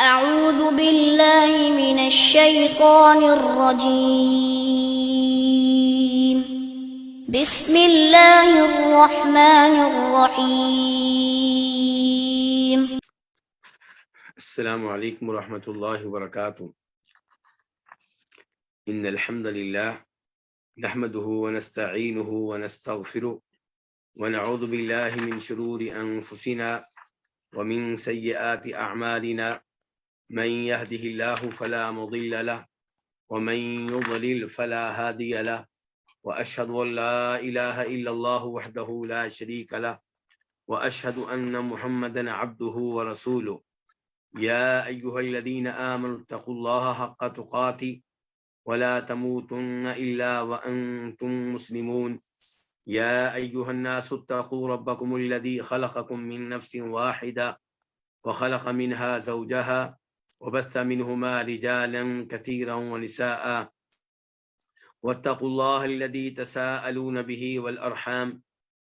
أعوذ بالله من الشيطان الرجيم بسم الله الرحمن الرحيم السلام علیکم ورحمۃ اللہ وبرکاتہ۔ ان الحمد للہ نحمده ونستعینه ونستغفره ونعوذ باللہ من شرور انفسنا ومن سیئات اعمالنا من يهده الله فلا مضل له ومن يضلل فلا هادي له واشهد ان لا اله الا الله وحده لا شريك له واشهد ان محمدا عبده ورسوله يا أيها الذين آمنوا اتقوا الله حق تقاته ولا تموتن إلا وأنتم مسلمون يا أيها الناس اتقوا ربكم الذي خلقكم من نفس واحدة وخلق منها زوجها وبث منهما رجالا كثيرا ونساء واتقوا الله الذي تساءلون به والأرحام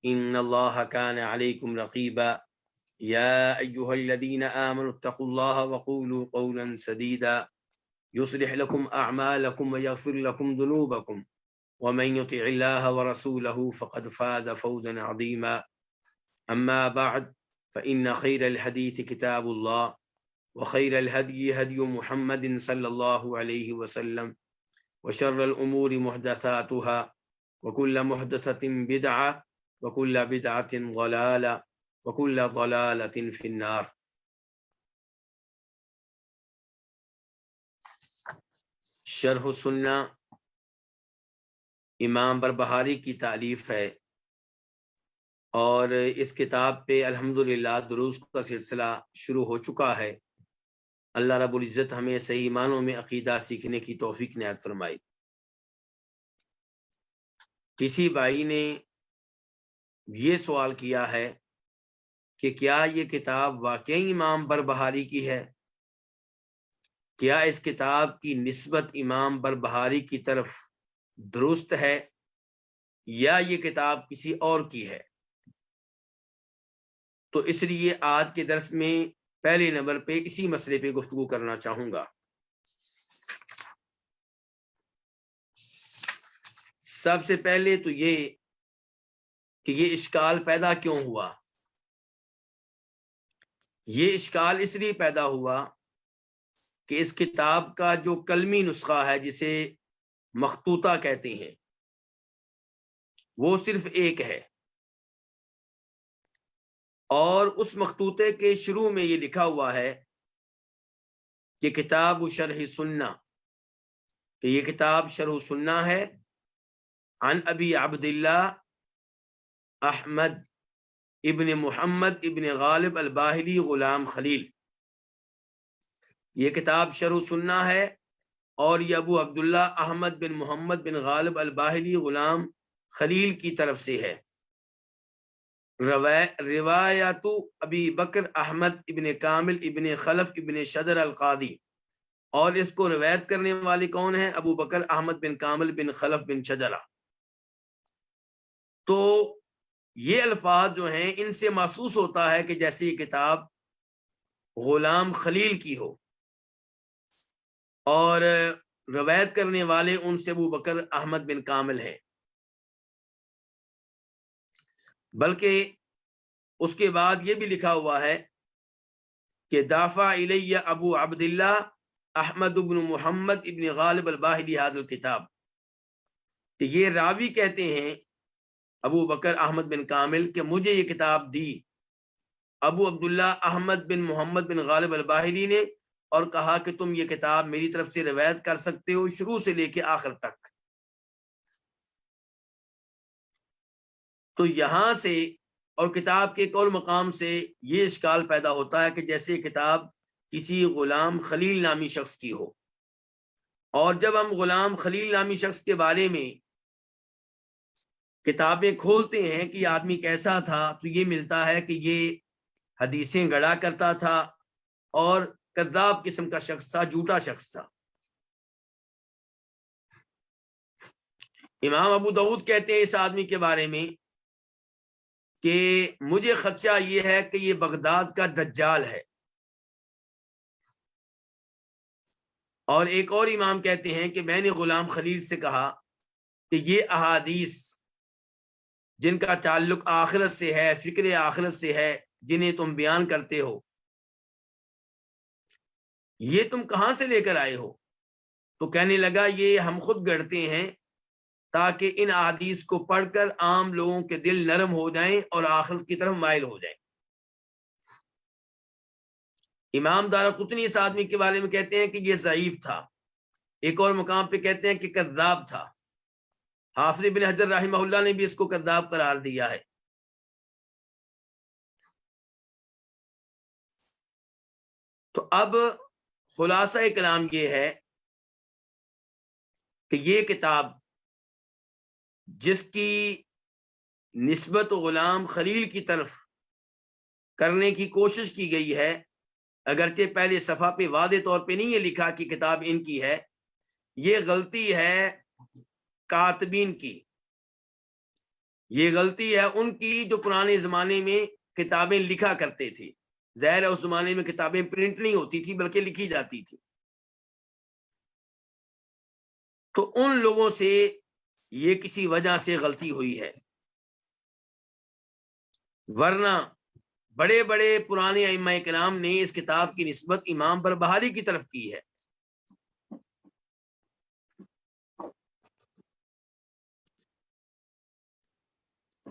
إن الله كان عليكم رقيبا يا أيها الذين آمنوا اتقوا الله وقولوا قولا سديدا يصلح لكم أعمالكم ويغفر لكم ذنوبكم ومن يطع الله ورسوله فقد فاز فوزا عظيما أما بعد فإن خير الحديث كتاب الله وخير الهدي هدي محمد صلى الله عليه وسلم وشر الأمور محدثاتها وكل محدثة بدعة وكل بدعة ضلالة وكل ضلالة في النار۔ شرح السنہ امام بربہاری کی تالیف ہے، اور اس کتاب پہ الحمدللہ دروس کا سلسلہ شروع ہو چکا ہے۔ اللہ رب العزت ہمیں صحیح معنوں میں عقیدہ سیکھنے کی توفیق عنایت فرمائے۔ کسی بھائی نے یہ سوال کیا ہے کہ کیا یہ کتاب واقعی امام بربہاری کی ہے؟ کیا اس کتاب کی نسبت امام بربہاری کی طرف درست ہے یا یہ کتاب کسی اور کی ہے؟ تو اس لیے آج کے درس میں پہلے نمبر پہ اسی مسئلے پہ گفتگو کرنا چاہوں گا۔ سب سے پہلے تو یہ کہ یہ اشکال پیدا کیوں ہوا؟ یہ اشکال اس لیے پیدا ہوا کہ اس کتاب کا جو کلمی نسخہ ہے جسے مخطوطہ کہتے ہیں وہ صرف ایک ہے، اور اس مخطوطے کے شروع میں یہ لکھا ہوا ہے کہ کتاب شرح سنہ، کہ یہ کتاب شرح سنہ ہے، عن ابی عبداللہ احمد ابن محمد ابن غالب الباہلی غلام خلیل۔ یہ کتاب شرح سنہ ہے اور یہ ابو عبداللہ احمد بن محمد بن غالب الباہلی غلام خلیل کی طرف سے ہے۔ روایت ابی بکر احمد ابن کامل ابن خلف ابن شدر القاضی، اور اس کو روایت کرنے والے کون ہیں؟ ابو بکر احمد بن کامل بن خلف بن شجرہ۔ تو یہ الفاظ جو ہیں ان سے محسوس ہوتا ہے کہ جیسے یہ کتاب غلام خلیل کی ہو، اور روایت کرنے والے ان سے ابو بکر احمد بن کامل ہیں۔ بلکہ اس کے بعد یہ بھی لکھا ہوا ہے کہ دافع الیہ ابو عبداللہ احمد بن محمد ابن غالب الباہلی ھذا الکتاب، کہ یہ راوی کہتے ہیں ابو بکر احمد بن کامل کہ مجھے یہ کتاب دی ابو عبداللہ احمد بن محمد بن غالب الباہلی نے، اور کہا کہ تم یہ کتاب میری طرف سے روایت کر سکتے ہو شروع سے لے کے آخر تک۔ تو یہاں سے اور کتاب کے ایک اور مقام سے یہ اشکال پیدا ہوتا ہے کہ جیسے کتاب کسی غلام خلیل نامی شخص کی ہو، اور جب ہم غلام خلیل نامی شخص کے بارے میں کتابیں کھولتے ہیں کہ یہ آدمی کیسا تھا، تو یہ ملتا ہے کہ یہ حدیثیں گڑا کرتا تھا اور کذاب قسم کا شخص تھا، جھوٹا شخص تھا۔ امام ابو داؤد کہتے ہیں اس آدمی کے بارے میں کہ مجھے خدشہ یہ ہے کہ یہ بغداد کا دجال ہے، اور ایک اور امام کہتے ہیں کہ میں نے غلام خلیل سے کہا کہ یہ احادیث جن کا تعلق آخرت سے ہے، فکر آخرت سے ہے، جنہیں تم بیان کرتے ہو، یہ تم کہاں سے لے کر آئے ہو؟ تو کہنے لگا یہ ہم خود گڑھتے ہیں تاکہ ان احادیث کو پڑھ کر عام لوگوں کے دل نرم ہو جائیں اور آخرت کی طرف مائل ہو جائیں۔ امام دارقطنی اس آدمی کے بارے میں کہتے ہیں کہ یہ ضعیف تھا، ایک اور مقام پہ کہتے ہیں کہ کذاب تھا۔ حافظ ابن حجر رحمہ اللہ نے بھی اس کو کذاب قرار دیا ہے۔ تو اب خلاصہ کلام یہ ہے کہ یہ کتاب جس کی نسبت غلام خلیل کی طرف کرنے کی کوشش کی گئی ہے، اگرچہ پہلے صفحہ پہ واضح طور پہ نہیں یہ لکھا کہ کتاب ان کی ہے، یہ غلطی ہے کاتبین کی، یہ غلطی ہے ان کی جو پرانے زمانے میں کتابیں لکھا کرتے تھے۔ ظاہر ہے اس زمانے میں کتابیں پرنٹ نہیں ہوتی تھی بلکہ لکھی جاتی تھی، تو ان لوگوں سے یہ کسی وجہ سے غلطی ہوئی ہے، ورنہ بڑے بڑے پرانے ائمہ کرام نے اس کتاب کی نسبت امام بربہاری کی طرف کی ہے۔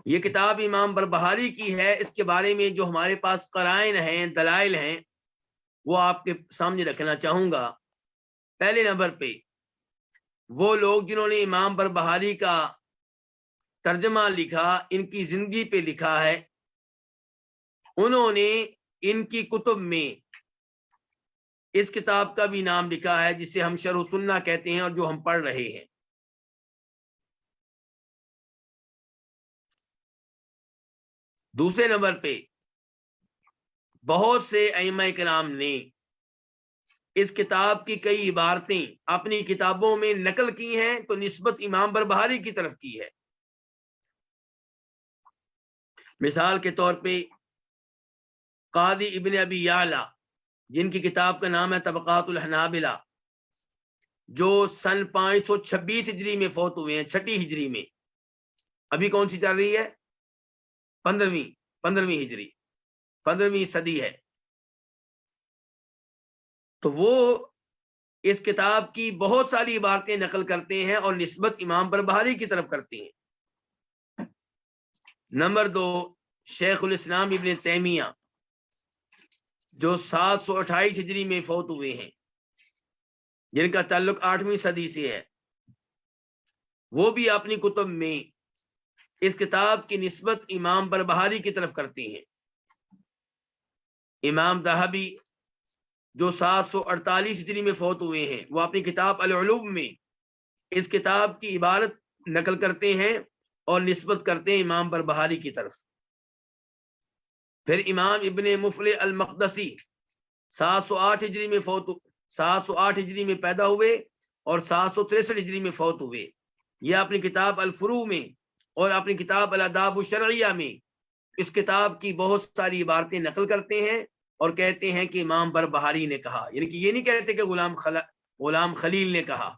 یہ کتاب امام بربہاری کی ہے، اس کے بارے میں جو ہمارے پاس قرائن ہیں، دلائل ہیں، وہ آپ کے سامنے رکھنا چاہوں گا۔ پہلے نمبر پہ وہ لوگ جنہوں نے امام بربہاری کا ترجمہ لکھا، ان کی زندگی پہ لکھا ہے، انہوں نے ان کی کتب میں اس کتاب کا بھی نام لکھا ہے جسے ہم شرح سنہ کہتے ہیں اور جو ہم پڑھ رہے ہیں۔ دوسرے نمبر پہ بہت سے ائمہ کرام نے اس کتاب کی کئی عبارتیں اپنی کتابوں میں نقل کی ہیں تو نسبت امام بربہاری کی طرف کی ہے۔ مثال کے طور پہ قاضی ابن ابی یعلا، جن کی کتاب کا نام ہے طبقات الحنابلہ، جو سن 526 ہجری میں فوت ہوئے ہیں، 6 ہجری میں، ابھی کون سی چل رہی ہے؟ 15ویں ہجری، 15ویں صدی ہے۔ تو وہ اس کتاب کی بہت ساری عبارتیں نقل کرتے ہیں اور نسبت امام بربہاری کی طرف کرتے ہیں۔ نمبر 2 شیخ الاسلام ابن تیمیہ، جو 728 ہجری میں فوت ہوئے ہیں، جن کا تعلق 8ویں صدی سے ہے، وہ بھی اپنی کتب میں اس کتاب کی نسبت امام بربہاری کی طرف کرتے ہیں۔ امام ذہبی جو 748 ہجری میں فوت ہوئے ہیں، وہ اپنی کتاب العلوم میں اس کتاب کی عبارت نقل کرتے ہیں اور نسبت کرتے ہیں امام بربہاری کی طرف۔ پھر امام ابن مفلح المقدسی 708 ہجری میں پیدا ہوئے اور 763 ہجری میں فوت ہوئے۔ یہ اپنی کتاب الفروع میں اور اپنی کتاب الاداب الشرعیہ میں اس کتاب کی بہت ساری عبارتیں نقل کرتے ہیں اور کہتے ہیں کہ امام بربہاری نے کہا، یعنی کہ یہ نہیں کہتے کہ غلام خلیل نے کہا۔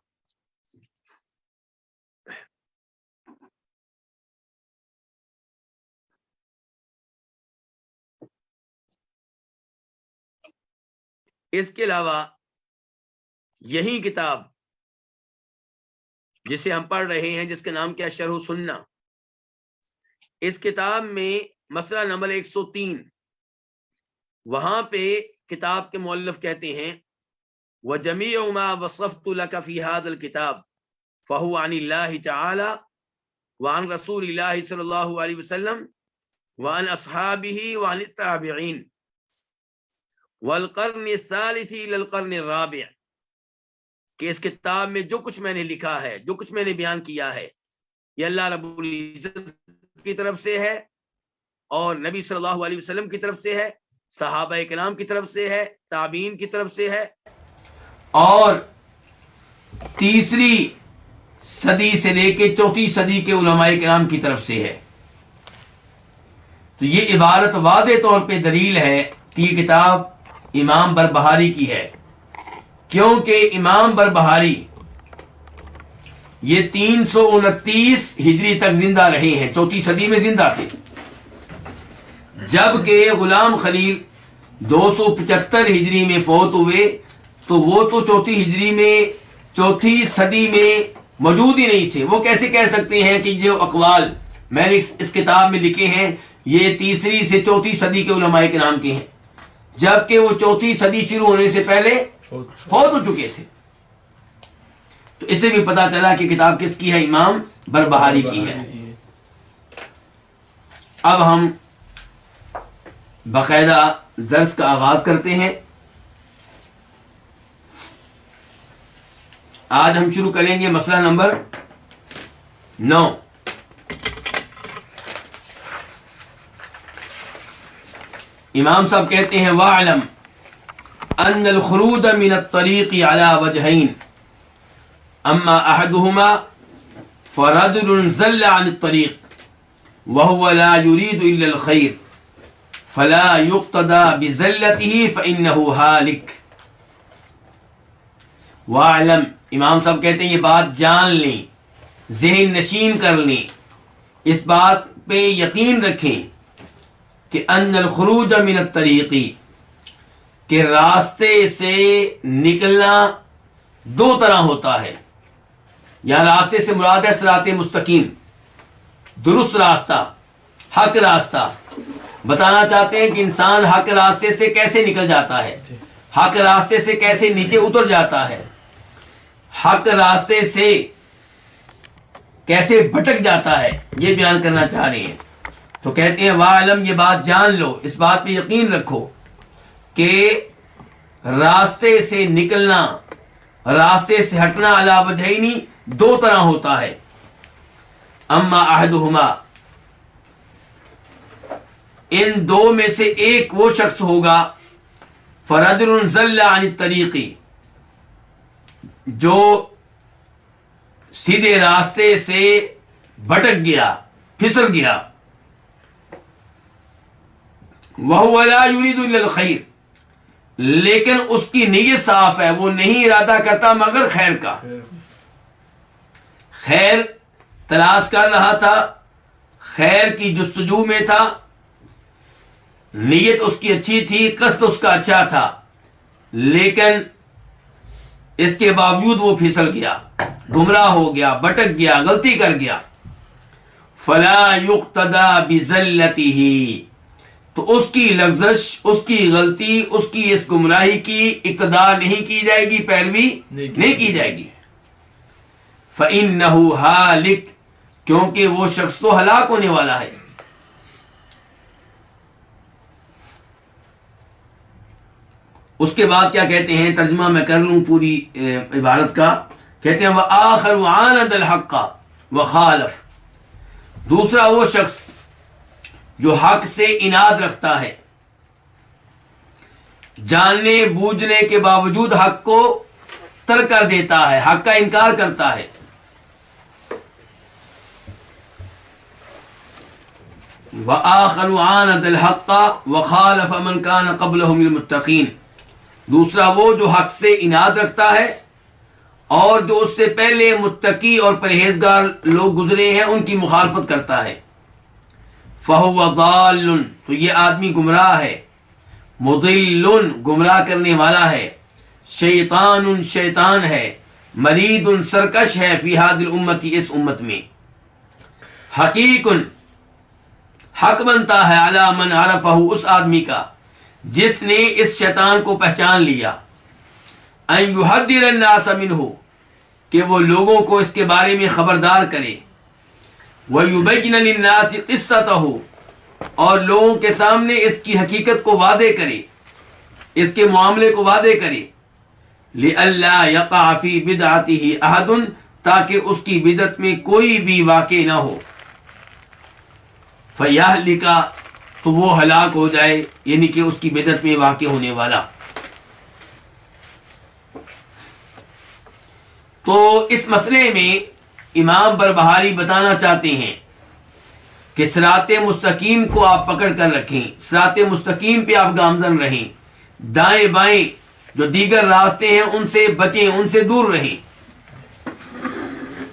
اس کے علاوہ یہی کتاب جسے ہم پڑھ رہے ہیں، جس کا نام کیا شرح سنہ، اس کتاب میں مسئلہ نمبر 103، وہاں پہ کتاب کے مؤلف کہتے ہیں وَجَمِيعُ مَا وَصَفْتُ لَكَ فِي هَذَا الْكِتَابِ فَهُوَ عَنِ اللَّهِ تَعَالَى وَعَنْ رَسُولِ اللَّهِ صلی اللہ علیہ وسلم وَعَنْ أَصْحَابِهِ وَعَنِ التَّابِعِينَ وَالْقَرْنِ الثَّالِثِ إِلَى الْقَرْنِ الرَّابِعِ، کہ اس کتاب میں جو کچھ میں نے لکھا ہے، جو کچھ میں نے بیان کیا ہے، یہ اللہ رب العزت کی طرف سے ہے اور نبی صلی اللہ علیہ وسلم کی طرف سے ہے، صحابہ کرام کی طرف سے ہے، تابعین کی طرف سے ہے، اور 3 صدی سے لے کے 4 صدی کے علماء کرام کی طرف سے ہے۔ تو یہ عبارت واضح طور پہ دلیل ہے کہ یہ کتاب امام بربہاری کی ہے۔ کیونکہ امام بربہاری یہ 329 ہجری تک زندہ رہے ہیں، 4 صدی میں زندہ تھے، جبکہ غلام خلیل 275 ہجری میں فوت ہوئے، تو وہ تو 4 صدی میں موجود ہی نہیں تھے۔ وہ کیسے کہہ سکتے ہیں کہ جو اقوال میں نے اس کتاب میں لکھے ہیں یہ 3 سے 4 صدی کے علماء کرام کے ہیں، جبکہ وہ 4 صدی شروع ہونے سے پہلے فوت ہو چکے تھے۔ تو اسے بھی پتا چلا کہ کتاب کس کی ہے؟ امام بربہاری کی ہے۔ اب ہم باقاعدہ درس کا آغاز کرتے ہیں۔ آج ہم شروع کریں گے مسئلہ نمبر 9۔ امام صاحب کہتے ہیں وَاعْلَمْ أَنَّ الْخُرُوجَ مِنَ الطَّرِيقِ عَلَى وَجْهَيْنِ أَمَّا أَحَدُهُمَا فَرَجُلٌ زَلَّ عَنِ الطَّرِيقِ وَهُوَ لَا يُرِيدُ إِلَّا الْخَيْرَ فَلَا يُقْتَدَى بِزَلَّتِهِ فَإِنَّهُ هَالِكٌ۔ وَاعْلَمْ، امام صاحب کہتے ہیں یہ بات جان لیں، ذہن نشین کر لیں، اس بات پہ یقین رکھیں کہ ان الخروج من الطریق، کہ راستے سے نکلنا 2 طرح ہوتا ہے۔ یہاں راستے سے مراد ہے صراط مستقیم، درست راستہ، حق راستہ۔ بتانا چاہتے ہیں کہ انسان حق راستے سے کیسے نکل جاتا ہے، حق راستے سے کیسے نیچے اتر جاتا ہے، حق راستے سے کیسے بھٹک جاتا ہے، یہ بیان کرنا چاہ رہے ہیں۔ تو کہتے ہیں وَاعْلَمْ، یہ بات جان لو، اس بات پہ یقین رکھو کہ راستے سے نکلنا، راستے سے ہٹنا علی وجہین 2 طرح ہوتا ہے۔ اما احدہما، ان 2 میں سے ایک وہ شخص ہوگا فرجل زل عن الطریق، جو سیدھے راستے سے بھٹک گیا، پھسل گیا۔ وَهُوَ لَا يُرِيدُ إِلَّا الْخَيْرَ، لیکن اس کی نیت صاف ہے، وہ نہیں ارادہ کرتا مگر خیر کا، خیر تلاش کر رہا تھا، خیر کی جستجو میں تھا، نیت اس کی اچھی تھی، قصد اس کا اچھا تھا، لیکن اس کے باوجود وہ پھسل گیا، گمراہ ہو گیا، بھٹک گیا، غلطی کر گیا۔ فَلَا يُقْتَدَى بِزَلَّتِهِ، تو اس کی لغزش، اس کی غلطی، اس کی اس گمراہی کی اقتدا نہیں کی جائے گی، پیروی نہیں کی جائے گی۔ فَإِنَّهُ هَالِكٌ، کیونکہ وہ شخص تو ہلاک ہونے والا ہے۔ اس کے بعد کیا کہتے ہیں؟ ترجمہ میں کر لوں پوری عبارت کا۔ کہتے ہیں وَآخَرُ عَانَدَ الْحَقَّ وَخَالَفَ، دوسرا وہ شخص جو حق سے اناد رکھتا ہے، جاننے بوجھنے کے باوجود حق کو ترک کر دیتا ہے، حق کا انکار کرتا ہے۔ وَآخَرُ عَانَدَ الْحَقَّ وَخَالَفَ مَنْ كَانَ قَبْلَهُ الْمُتَّقِينَ، دوسرا وہ جو حق سے اناد رکھتا ہے اور جو اس سے پہلے متقی اور پرہیزگار لوگ گزرے ہیں ان کی مخالفت کرتا ہے۔ فَهُوَ ضَالٌ، تو یہ آدمی گمراہ ہے، مضل، گمراہ کرنے والا ہے، شیطان، شیطان ہے، مرید، سرکش ہے، فی هذه الامت، اس امت میں، حقیق، حق بنتا ہے، علی من عرفہ، اس آدمی کا جس نے اس شیطان کو پہچان لیا، ان یحذر الناس منہ، کہ وہ لوگوں کو اس کے بارے میں خبردار کرے، وَيُبَيِّنَ لِلنَّاسِ قِصَّتَهُ، اور لوگوں کے سامنے اس کی حقیقت کو واضح کرے، اس کے معاملے کو واضح کرے، لِأَلَّا يَقَعَ فِي بِدْعَتِهِ أَحَدٌ، تاکہ اس کی بدعت میں کوئی بھی واقع نہ ہو، فَيَهْلِكَ، تو وہ ہلاک ہو جائے، یعنی کہ اس کی بدعت میں واقع ہونے والا۔ تو اس مسئلے میں امام بربہاری بتانا چاہتے ہیں کہ صراط مستقیم کو آپ پکڑ کر رکھیں، صراط مستقیم پہ آپ گامزن رہیں، دائیں بائیں جو دیگر راستے ہیں ان سے بچیں، ان سے دور رہیں۔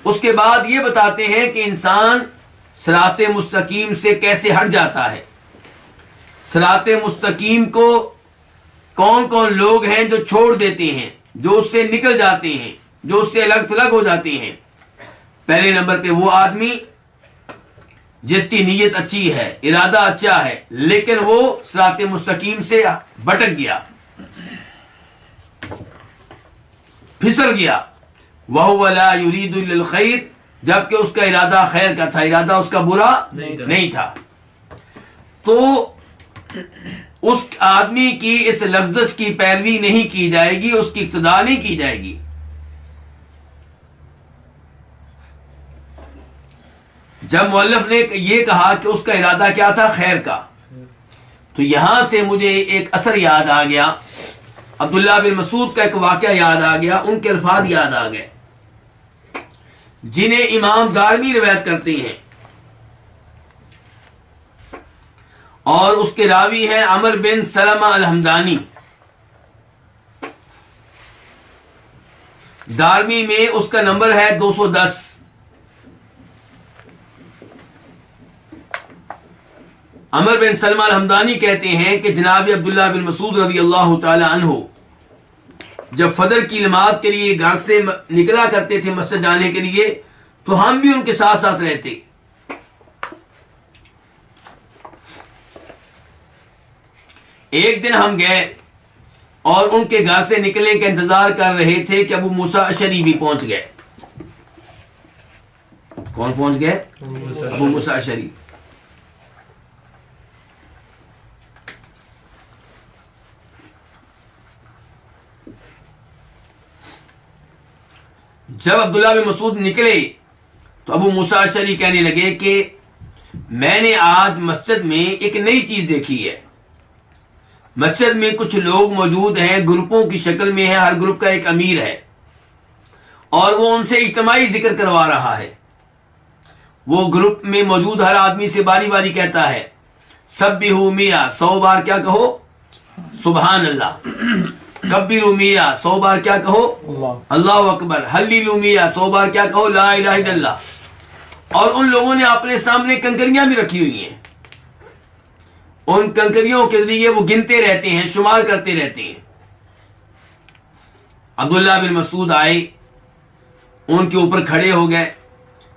اس کے بعد یہ بتاتے ہیں کہ انسان صراط مستقیم سے کیسے ہٹ جاتا ہے۔ صراط مستقیم کو کون کون لوگ ہیں جو چھوڑ دیتے ہیں، جو اس سے نکل جاتے ہیں، جو اس سے الگ تھلگ ہو جاتے ہیں۔ پہلے نمبر پہ وہ آدمی جس کی نیت اچھی ہے، ارادہ اچھا ہے، لیکن وہ صراط مستقیم سے بھٹک گیا، پھسل گیا۔ وَهُوَ لَا يُرِيدُ إِلَّا الْخَيْرَ، جبکہ اس کا ارادہ خیر کا تھا، ارادہ اس کا برا نہیں تھا۔ تو اس آدمی کی اس لغزش کی پیروی نہیں کی جائے گی، اس کی اقتداء نہیں کی جائے گی۔ جب مؤلف نے یہ کہا کہ اس کا ارادہ کیا تھا؟ خیر کا، تو یہاں سے مجھے ایک اثر یاد آ گیا، عبداللہ بن مسعود کا ایک واقعہ یاد آ گیا، ان کے الفاظ یاد آ گئے جنہیں امام دارمی روایت کرتے ہیں، اور اس کے راوی ہیں عمر بن سلمہ الحمدانی۔ دارمی میں اس کا نمبر ہے 210۔ عمر بن سلمہ الحمدانی کہتے ہیں کہ جناب عبداللہ بن مسعود رضی اللہ تعالی عنہ جب فجر کی نماز کے لیے گھر سے نکلا کرتے تھے مسجد جانے کے لیے، تو ہم بھی ان کے ساتھ ساتھ رہتے۔ ایک دن ہم گئے اور ان کے گھر سے نکلنے کا انتظار کر رہے تھے کہ ابو موسیٰ اشعری بھی پہنچ گئے۔ کون پہنچ گئے؟ ابو موسیٰ اشعری۔ جب عبداللہ بن مسعود نکلے تو ابو موسیٰ اشعری کہنے لگے کہ میں نے آج مسجد میں ایک نئی چیز دیکھی ہے۔ مسجد میں کچھ لوگ موجود ہیں، گروپوں کی شکل میں ہے، ہر گروپ کا ایک امیر ہے، اور وہ ان سے اجتماعی ذکر کروا رہا ہے۔ وہ گروپ میں موجود ہر آدمی سے باری باری کہتا ہے سبحوا 100، 100 بار کیا کہو؟ سبحان اللہ۔ کبروا 100، 100 بار کیا کہو؟ اللہ اکبر۔ ہلیلوا 100، 100 بار کیا کہو؟ لا الہ الا اللہ۔ اور ان لوگوں نے اپنے سامنے کنکریاں بھی رکھی ہوئی ہیں، ان کنکریوں کے ذریعے وہ گنتے رہتے ہیں، شمار کرتے رہتے ہیں۔ عبداللہ بن مسعود آئے، ان کے اوپر کھڑے ہو گئے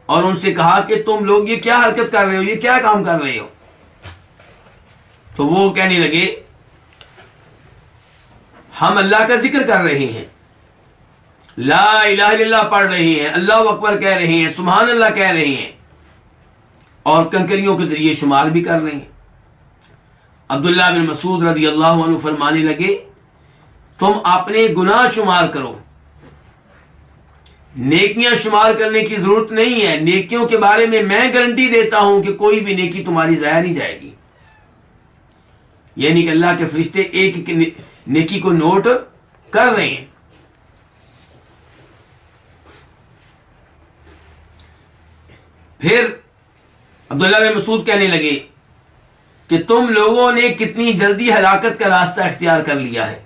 اور ان سے کہا کہ تم لوگ یہ کیا حرکت کر رہے ہو، یہ کیا کام کر رہے ہو؟ تو وہ کہنے لگے ہم اللہ کا ذکر کر رہے ہیں، لا الہ الا اللہ پڑھ رہے ہیں، اللہ اکبر کہہ رہے ہیں، سبحان اللہ کہہ رہے ہیں، اور کنکریوں کے ذریعے شمار بھی کر رہے ہیں۔ عبداللہ بن مسعود رضی اللہ عنہ فرمانے لگے تم اپنے گناہ شمار کرو، نیکیاں شمار کرنے کی ضرورت نہیں ہے۔ نیکیوں کے بارے میں گارنٹی دیتا ہوں کہ کوئی بھی نیکی تمہاری ضائع نہیں جائے گی، یعنی کہ اللہ کے فرشتے ایک ایک نیکی کو نوٹ کر رہے ہیں۔ پھر عبداللہ بن مسعود کہنے لگے کہ تم لوگوں نے کتنی جلدی ہلاکت کا راستہ اختیار کر لیا ہے۔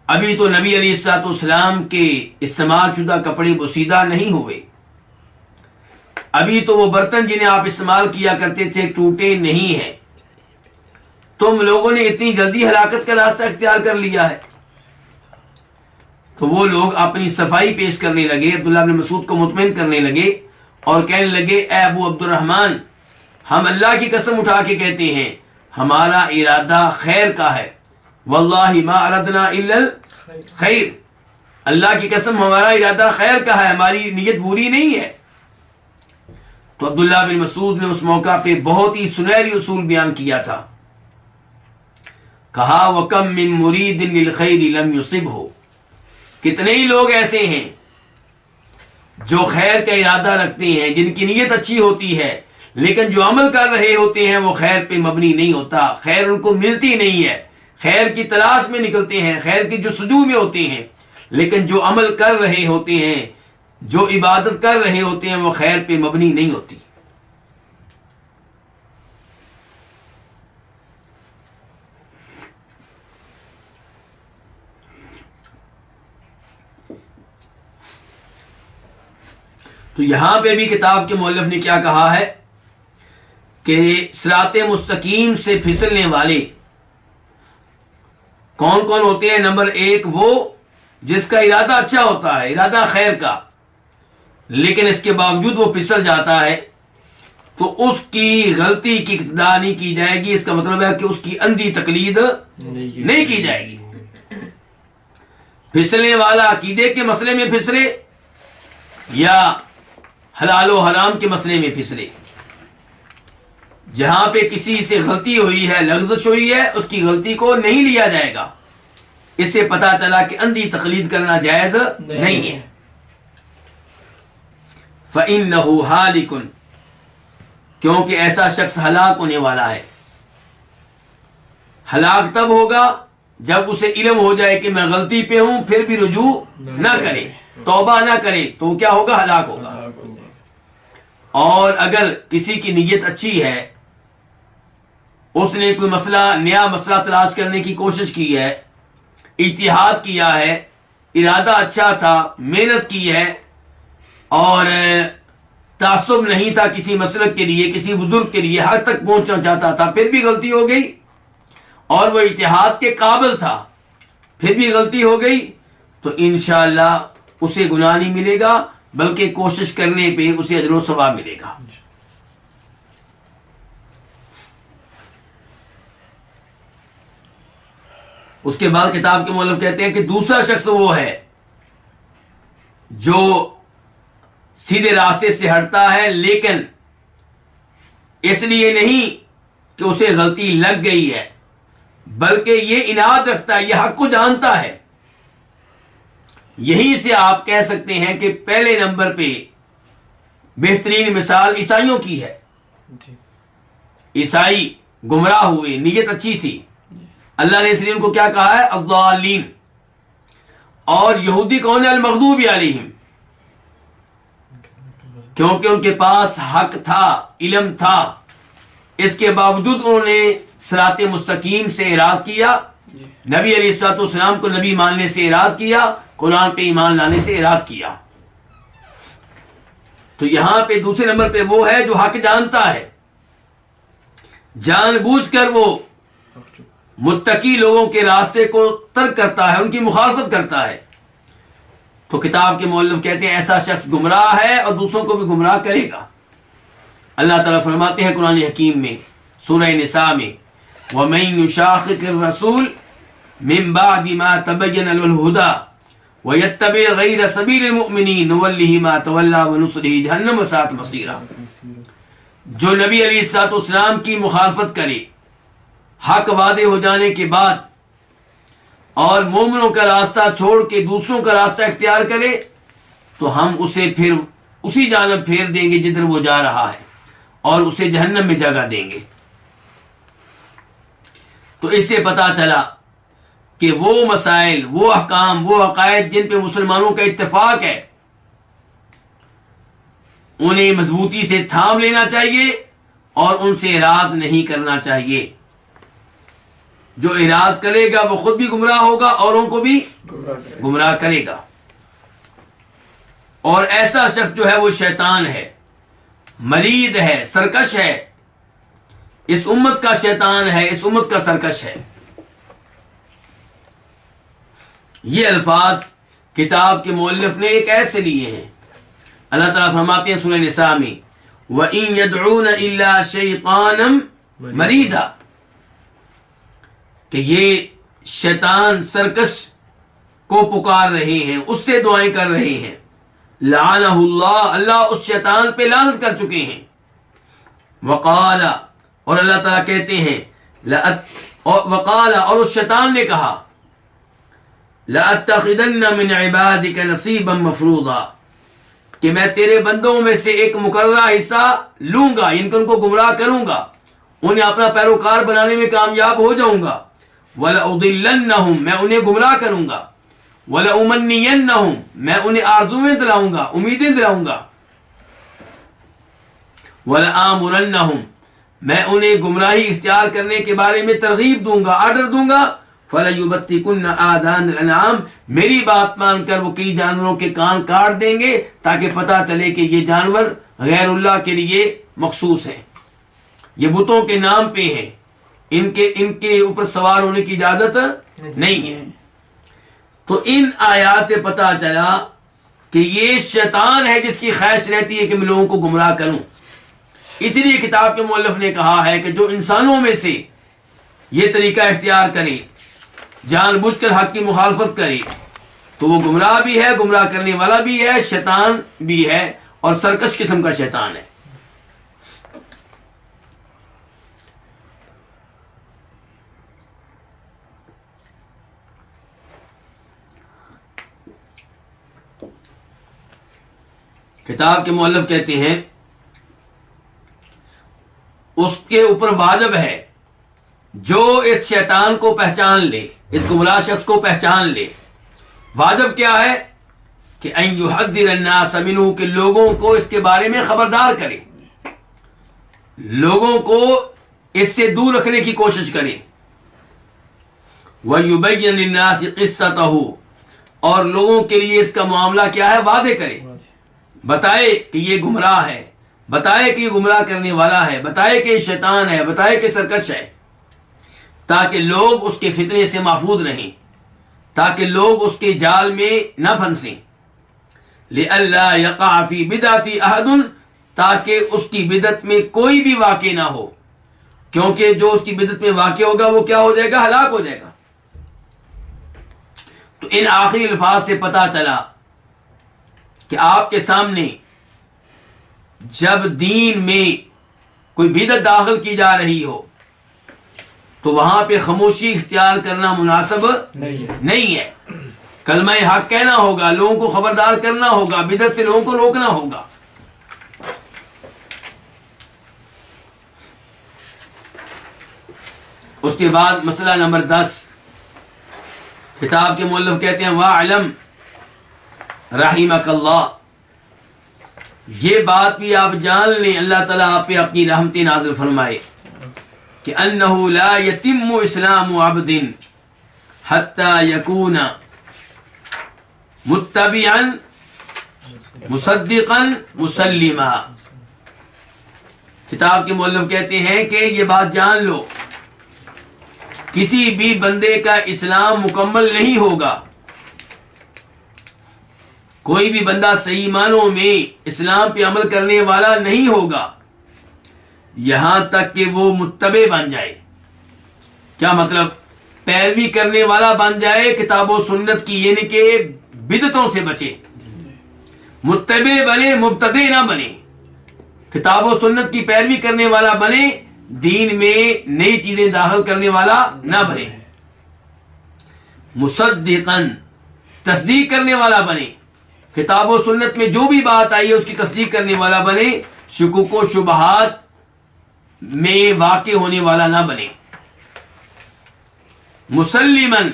ابھی تو نبی علیہ الصلوۃ والسلام کے استعمال شدہ کپڑے بوسیدہ نہیں ہوئے، ابھی تو وہ برتن جنہیں آپ استعمال کیا کرتے تھے ٹوٹے نہیں ہیں، تم لوگوں نے اتنی جلدی ہلاکت کا راستہ اختیار کر لیا ہے۔ تو وہ لوگ اپنی صفائی پیش کرنے لگے، عبداللہ بن مسعود کو مطمئن کرنے لگے اور کہنے لگے اے ابو عبد الرحمن، ہم اللہ کی قسم اٹھا کے کہتے ہیں ہمارا ارادہ خیر کا ہے، واللہ ما اردنا الا الخیر، اللہ کی قسم ہمارا ارادہ خیر کا ہے، ہماری نیت بری نہیں ہے۔ تو عبداللہ بن مسعود نے اس موقع پہ بہت ہی سنہری اصول بیان کیا تھا، کہا وَكَم مِّن مُرِيدٍ لِلْخَيْرِ لَمْ يُصِبْهُ، کتنے ہی لوگ ایسے ہیں جو خیر کا ارادہ رکھتے ہیں، جن کی نیت اچھی ہوتی ہے، لیکن جو عمل کر رہے ہوتے ہیں وہ خیر پہ مبنی نہیں ہوتا، خیر ان کو ملتی نہیں ہے، خیر کی تلاش میں نکلتے ہیں، خیر کی جستجو میں ہوتے ہیں، لیکن جو عمل کر رہے ہوتے ہیں، جو عبادت کر رہے ہوتے ہیں، وہ خیر پہ مبنی نہیں ہوتی۔ تو یہاں پہ بھی کتاب کے مؤلف نے کیا کہا ہے کہ صراط مستقیم سے پھسلنے والے کون کون ہوتے ہیں؟ نمبر 1 وہ جس کا ارادہ اچھا ہوتا ہے، ارادہ خیر کا، لیکن اس کے باوجود وہ پھسل جاتا ہے تو اس کی غلطی کی اقتدا نہیں کی جائے گی. اس کا مطلب ہے کہ اس کی اندھی تقلید نہیں کی جائے گی. پھسلنے والا عقیدے کے مسئلے میں پھسلے یا حلال و حرام کے مسئلے میں پھسلے، جہاں پہ کسی سے غلطی ہوئی ہے، لغزش ہوئی ہے، اس کی غلطی کو نہیں لیا جائے گا. اس سے پتہ چلا کہ اندھی تقلید کرنا جائز نہیں ہے. فَإِنَّهُ هَالِكٌ، کیونکہ ایسا شخص ہلاک ہونے والا ہے. ہلاک تب ہوگا جب اسے علم ہو جائے کہ میں غلطی پہ ہوں، پھر بھی رجوع نہ کرے، توبہ نہ کرے، تو کیا ہوگا؟ ہلاک ہوگا. اور اگر کسی کی نیت اچھی ہے، اس نے کوئی مسئلہ، نیا مسئلہ تلاش کرنے کی کوشش کی ہے، اجتہاد کیا ہے، ارادہ اچھا تھا، محنت کی ہے، اور تعصب نہیں تھا کسی مسلک کے لیے، کسی بزرگ کے لیے، حد تک پہنچنا چاہتا تھا، پھر بھی غلطی ہو گئی، اور وہ اجتہاد کے قابل تھا، پھر بھی غلطی ہو گئی، تو انشاءاللہ اسے گناہ نہیں ملے گا، بلکہ کوشش کرنے پہ اسے اجر و ثواب ملے گا. اس کے بعد کتاب کے مؤلف کہتے ہیں کہ دوسرا شخص وہ ہے جو سیدھے راستے سے ہٹتا ہے، لیکن اس لیے نہیں کہ اسے غلطی لگ گئی ہے، بلکہ یہ عناد رکھتا ہے، یہ حق کو جانتا ہے. یہیں سے آپ کہہ سکتے ہیں کہ پہلے نمبر پہ بہترین مثال عیسائیوں کی ہے. عیسائی گمراہ ہوئے، نیت اچھی تھی، اللہ نے اس لیے ان کو کیا کہا ہے؟ الضالین. اور یہودی کون ہے؟ المغضوب علیہم، کیونکہ ان کے پاس حق تھا، علم تھا، اس کے باوجود انہوں نے صراط مستقیم سے اعراض کیا، نبی علیہ الصلوۃ والسلام کو نبی ماننے سے اعراض کیا، قرآن پہ ایمان لانے سے اعراض کیا. تو یہاں پہ دوسرے نمبر پہ وہ ہے جو حق جانتا ہے، جان بوجھ کر وہ متقی لوگوں کے راستے کو ترک کرتا ہے، ان کی مخالفت کرتا ہے. تو کتاب کے مؤلف کہتے ہیں ایسا شخص گمراہ ہے اور دوسروں کو بھی گمراہ کرے گا. اللہ تعالیٰ فرماتے ہیں قرآن حکیم میں سورہ نساء میں وَمَن يُشَاقِقِ الرَّسُولَ مِن بَعْدِ مَا تَبَيَّنَ لَهُ الْهُدَى وَيَتَّبِعْ غَيْرَ سَبِيلِ الْمُؤْمِنِينَ نُوَلِّهِ مَا تَوَلَّى وَنُصْلِهِ جَهَنَّمَ وَسَاءَتْ مَصِيرًا. جو نبی علیہ الصلوۃ والسلام کی مخالفت کرے حق واضح ہو جانے کے بعد اور مومنوں کا راستہ چھوڑ کے دوسروں کا راستہ اختیار کرے، تو ہم اسے پھر اسی جانب پھیر دیں گے جدھر وہ جا رہا ہے، اور اسے جہنم میں جگہ دیں گے. تو اس سے پتا چلا کہ وہ مسائل، وہ احکام، وہ عقائد جن پہ مسلمانوں کا اتفاق ہے، انہیں مضبوطی سے تھام لینا چاہیے اور ان سے اعراض نہیں کرنا چاہیے. جو اعراض کرے گا وہ خود بھی گمراہ ہوگا، اوروں کو بھی گمراہ کرے گا. اور ایسا شخص جو ہے وہ شیطان ہے، مرید ہے، سرکش ہے، اس امت کا شیطان ہے، اس امت کا سرکش ہے. یہ الفاظ کتاب کے مؤلف نے ایک ایسے لیے ہیں. اللہ تعالیٰ فرماتے ہیں سورہ نساء میں وَإِن يَدْعُونَ إِلَّا شَيْطَانًا مَرِيدًا، کہ یہ شیطان سرکش کو پکار رہے ہیں، اس سے دعائیں کر رہے ہیں. لعنہ اللہ، اللہ اس شیطان پہ لعنت کر چکے ہیں. وقال، اور اللہ تعالیٰ کہتے ہیں وقال، اور اس شیطان نے کہا لَأَتَّخِذَنَّ مِنْ عِبَادِكَ نَصِيبًا مَفْرُوضًا، کہ میں تیرے بندوں میں سے ایک مقررہ حصہ لوں گا، ان کو گمراہ کروں گا، انہیں اپنا پیروکار بنانے میں کامیاب ہو جاؤں گا. وَلَأُضِلَّنَّهُمْ، میں انہیں گمراہ کروں گا. وَلَأُمَنِّيَنَّهُمْ، میں انہیں آرزویں دلاؤں گا، امیدیں دلاؤں گا. وَلَآمُرَنَّهُمْ، میں انہیں گمراہی اختیار کرنے کے بارے میں ترغیب دوں گا، آرڈر دوں گا. فَلَيُبَتِّكُنَّ آذَانَ الْأَنْعَامِ، میری بات مان کر وہ کئی جانوروں کے کان کاٹ دیں گے تاکہ پتہ چلے کہ یہ جانور غیر اللہ کے لیے مخصوص ہیں، یہ بتوں کے نام پہ ہیں، ان کے اوپر سوار ہونے کی اجازت نہیں ہے۔ تو ان آیات سے پتہ چلا کہ یہ شیطان ہے جس کی خواہش رہتی ہے کہ میں لوگوں کو گمراہ کروں۔ اس لیے کتاب کے مؤلف نے کہا ہے کہ جو انسانوں میں سے یہ طریقہ اختیار کرے، جان بوجھ کر حق کی مخالفت کرے، تو وہ گمراہ بھی ہے، گمراہ کرنے والا بھی ہے، شیطان بھی ہے، اور سرکش قسم کا شیطان ہے۔ کتاب کے مؤلف کہتے ہیں اس کے اوپر واجب ہے جو اس شیطان کو پہچان لے، اس گمراہ شخص کو پہچان لے، واجب کیا ہے کہ ان یحذر الناس منہ، کہ لوگوں کو اس کے بارے میں خبردار کرے، لوگوں کو اس سے دور رکھنے کی کوشش کرے، وَيُبَيِّنْ لِلنَّاسِ قِصَّتَهُ، اور لوگوں کے لیے اس کا معاملہ کیا ہے واضح کرے، بتائے کہ یہ گمراہ ہے، بتائے کہ یہ گمراہ کرنے والا ہے، بتائے کہ یہ شیطان ہے، بتائے کہ سرکش ہے، تاکہ لوگ اس کے فتنے سے محفوظ رہیں، تاکہ لوگ اس کے جال میں نہ پھنسیں، لئلا یقع فی بدعۃ احد، تاکہ اس کی بدعت میں کوئی بھی واقع نہ ہو، کیونکہ جو اس کی بدعت میں واقع ہوگا وہ کیا ہو جائے گا؟ ہلاک ہو جائے گا۔ تو ان آخری الفاظ سے پتہ چلا کہ آپ کے سامنے جب دین میں کوئی بدعت داخل کی جا رہی ہو تو وہاں پہ خاموشی اختیار کرنا مناسب نہیں ہے، کلمہ حق کہنا ہوگا، لوگوں کو خبردار کرنا ہوگا، بدعت سے لوگوں کو روکنا ہوگا۔ اس کے بعد مسئلہ نمبر 10، کتاب کے مؤلف کہتے ہیں وَاعْلَمْ رحمک اللہ، یہ بات بھی آپ جان لیں، اللہ تعالیٰ آپ پہ اپنی رحمت نازل فرمائے، کہ انہ لا یتم اسلام عبد حتی یکون متبعا مصدقا مسلما۔ کتاب کے مؤلف کہتے ہیں کہ یہ بات جان لو، کسی بھی بندے کا اسلام مکمل نہیں ہوگا، کوئی بھی بندہ صحیح معنوں میں اسلام پہ عمل کرنے والا نہیں ہوگا یہاں تک کہ وہ متبع بن جائے۔ کیا مطلب؟ پیروی کرنے والا بن جائے کتاب و سنت کی، یعنی کہ بدعتوں سے بچے، متبع بنے، مبتدع نہ بنے، کتاب و سنت کی پیروی کرنے والا بنے، دین میں نئی چیزیں داخل کرنے والا نہ بنے، مصدقاً تصدیق کرنے والا بنے، کتاب و سنت میں جو بھی بات آئی ہے اس کی تصدیق کرنے والا بنے، شکوک و شبہات میں واقع ہونے والا نہ بنے، مسلماً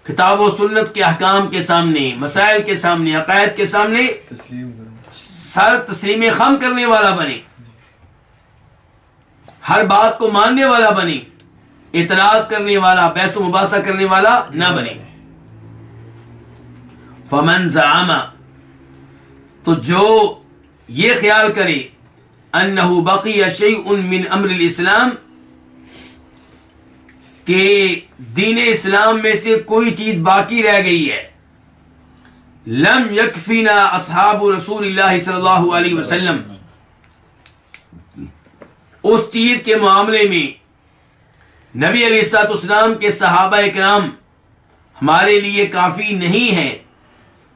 کتاب و سنت کے احکام کے سامنے، مسائل کے سامنے، عقائد کے سامنے سر تسلیم خم کرنے والا بنے، ہر بات کو ماننے والا بنے، اعتراض کرنے والا، بحث و مباحثہ کرنے والا نہ بنے۔ فمن زعم، تو جو یہ خیال کرے، انہ بقی شیء من امر الاسلام، کہ دین اسلام میں سے کوئی چیز باقی رہ گئی ہے، لم یکفینا اصحاب رسول اللہ صلی اللہ علیہ وسلم، اس چیز کے معاملے میں نبی علیہ الصلوۃ والسلام کے صحابہ کرام ہمارے لیے کافی نہیں ہیں،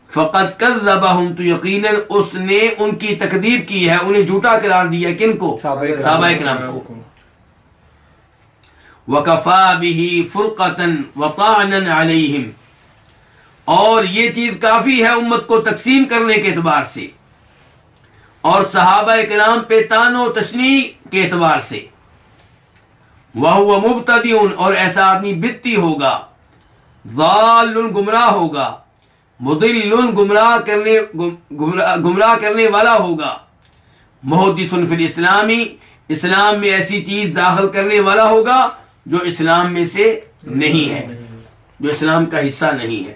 فقد کذبہم، تو یقیناً اس نے ان کی تکذیب کی ہے، انہیں جھوٹا قرار دیا، کن کو؟ صحابہ کرام کو۔ وَكَفَى بِهِ فُرْقَةً وَطَعْنًا عَلَيْهِمْ، اور یہ چیز کافی ہے امت کو تقسیم کرنے کے اعتبار سے، اور صحابہ کرام پہ طعن و تشنیع کے اعتبار سے۔ وَهُوَ مُبْتَدِعٌ، اور ایسا آدمی بدعتی ہوگا، ضال، گمراہ ہوگا، مضل، گمراہ کرنے والا ہوگا، محدث فی الاسلامی، اسلام میں ایسی چیز داخل کرنے والا ہوگا جو اسلام میں سے نہیں ہے، جو اسلام کا حصہ نہیں ہے۔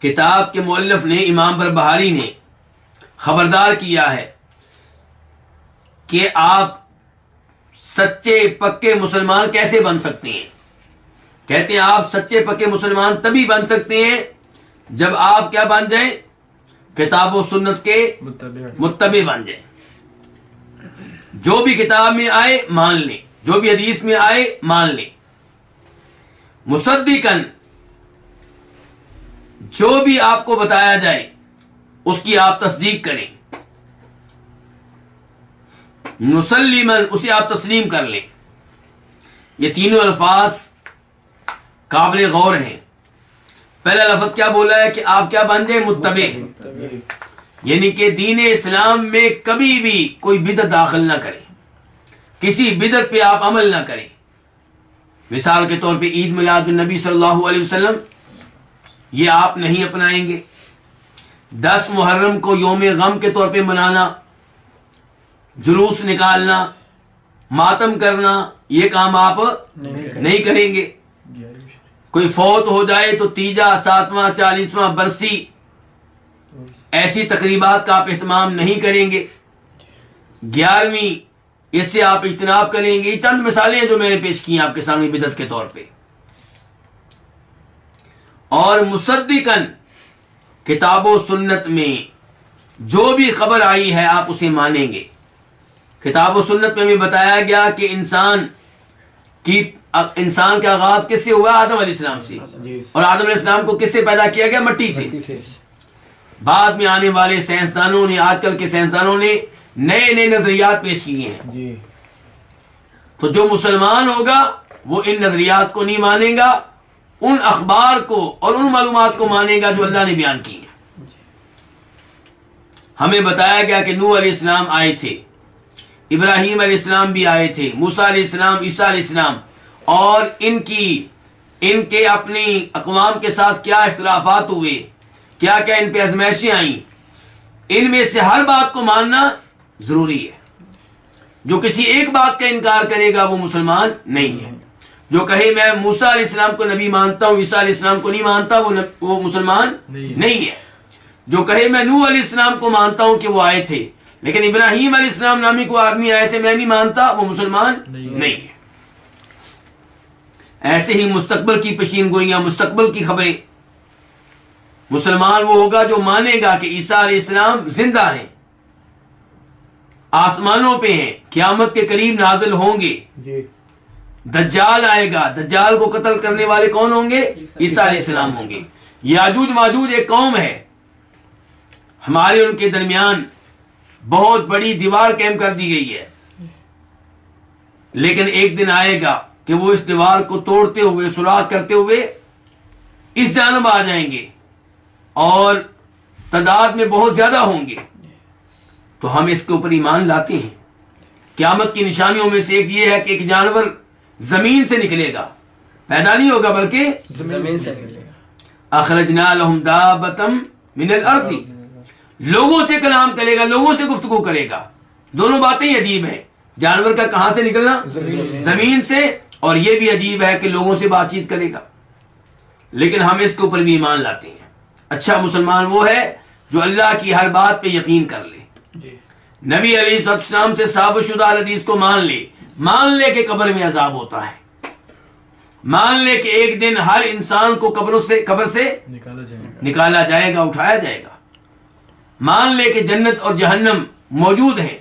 کتاب کے مؤلف نے امام بربہاری نے خبردار کیا ہے کہ آپ سچے پکے مسلمان کیسے بن سکتے ہیں۔ کہتے ہیں آپ سچے پکے مسلمان تبھی بن سکتے ہیں جب آپ کیا بن جائیں؟ کتاب و سنت کے متبع بن جائیں۔ جو بھی کتاب میں آئے مان لیں، جو بھی حدیث میں آئے مان لیں۔ مصدقاً، جو بھی آپ کو بتایا جائے اس کی آپ تصدیق کریں۔ مسلماً، اسے آپ تسلیم کر لیں۔ یہ تینوں الفاظ قابل غور ہیں۔ پہلا لفظ کیا بولا ہے کہ آپ کیا بن جائیں؟ متبع، یعنی کہ دین اسلام میں کبھی بھی کوئی بدعت داخل نہ کریں، کسی بدعت پہ آپ عمل نہ کریں۔ مثال کے طور پہ عید میلاد النبی صلی اللہ علیہ وسلم یہ آپ نہیں اپنائیں گے۔ 10 محرم کو یوم غم کے طور پہ منانا، جلوس نکالنا، ماتم کرنا، یہ کام آپ نہیں کریں گے۔ کوئی فوت ہو جائے تو 3واں، 7واں، 40واں برسی ایسی تقریبات کا آپ اہتمام نہیں کریں گے۔ 11ویں، اس سے آپ اجتناب کریں گے۔ یہ چند مثالیں ہیں جو میں نے پیش کی ہیں آپ کے سامنے بدعت کے طور پہ۔ اور مصدقاً، کتاب و سنت میں جو بھی خبر آئی ہے آپ اسے مانیں گے۔ کتاب و سنت میں ہمیں بتایا گیا کہ انسان کا آغاز کس سے ہوا؟ آدم علیہ السلام سے، اور آدم علیہ السلام کو کس سے پیدا کیا گیا؟ مٹی سے۔ بعد میں آنے والے سائنسدانوں نے، آج کل کے سائنسدانوں نے نئے نئے نظریات پیش کیے ہیں۔ تو جو مسلمان ہوگا وہ ان نظریات کو نہیں مانے گا، ان اخبار کو اور ان معلومات کو مانے گا جو اللہ نے بیان کی ہیں۔ ہمیں بتایا گیا کہ نوح علیہ السلام آئے تھے، ابراہیم علیہ السلام بھی آئے تھے، موسیٰ علیہ السلام، عیسیٰ علیہ السلام، اور ان کے اپنی اقوام کے ساتھ کیا اختلافات ہوئے، کیا کیا ان پہ آزمائشیں آئیں۔ ان میں سے ہر بات کو ماننا ضروری ہے۔ جو کسی ایک بات کا انکار کرے گا وہ مسلمان نہیں ہے۔ جو کہے میں موسیٰ علیہ السلام کو نبی مانتا ہوں، عیسیٰ علیہ السلام کو نہیں مانتا، وہ مسلمان نہیں ہے۔ جو کہے میں نوح علیہ السلام کو مانتا ہوں کہ وہ آئے تھے، لیکن ابراہیم علیہ السلام نامی کو آدمی آئے تھے میں نہیں مانتا، وہ مسلمان نہیں ہے۔ ایسے ہی مستقبل کی پیشین گوئیاں، مستقبل کی خبریں، مسلمان وہ ہوگا جو مانے گا کہ عیسیٰ علیہ السلام زندہ ہیں، آسمانوں پہ ہیں، قیامت کے قریب نازل ہوں گے، دجال آئے گا، دجال کو قتل کرنے والے کون ہوں گے؟ عیسیٰ علیہ السلام ہوں گے۔ یاجوج ماجوج ایک قوم ہے، ہمارے ان کے درمیان بہت بڑی دیوار قائم کر دی گئی ہے، لیکن ایک دن آئے گا کہ وہ اس دیوار کو توڑتے ہوئے، سوراخ کرتے ہوئے اس جانب آ جائیں گے اور تعداد میں بہت زیادہ ہوں گے۔ تو ہم اس کے اوپر ایمان لاتے ہیں۔ قیامت کی نشانیوں میں سے ایک یہ ہے کہ ایک جانور زمین سے نکلے گا، پیدا نہیں ہوگا بلکہ زمین سے نکلے گا۔ اخرجنا لهم دابة من الارض، لوگوں سے کلام کرے گا، لوگوں سے گفتگو کرے گا۔ دونوں باتیں ہی عجیب ہیں، جانور کا کہاں سے نکلنا؟ زمین سے، اور یہ بھی عجیب ہے کہ لوگوں سے بات چیت کرے گا، لیکن ہم اس کے اوپر بھی ایمان لاتے ہیں۔ اچھا مسلمان وہ ہے جو اللہ کی ہر بات پہ یقین کر لے، نبی علیہ السلام سے ثابت شدہ حدیث کو مان لے کہ قبر میں عذاب ہوتا ہے، مان لے کہ ایک دن ہر انسان کو قبر سے نکالا جائے گا، اٹھایا جائے گا، مان لے کہ جنت اور جہنم موجود ہیں،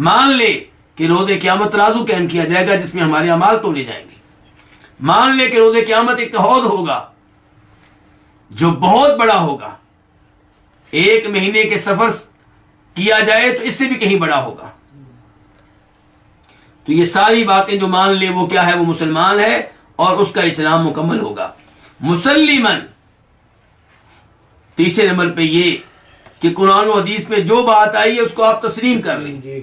مان لے کہ روز قیامت ترازو قائم کیا جائے گا جس میں ہمارے اعمال تولے جائیں گے، مان لے کہ روز قیامت ایک حوض ہوگا جو بہت بڑا ہوگا، 1 مہینے کے سفر کیا جائے تو اس سے بھی کہیں بڑا ہوگا۔ تو یہ ساری باتیں جو مان لے وہ کیا ہے؟ وہ مسلمان ہے اور اس کا اسلام مکمل ہوگا۔ مسلماً، تیسرے نمبر پہ یہ کہ قرآن و حدیث میں جو بات آئی ہے اس کو آپ تسلیم کر لیں۔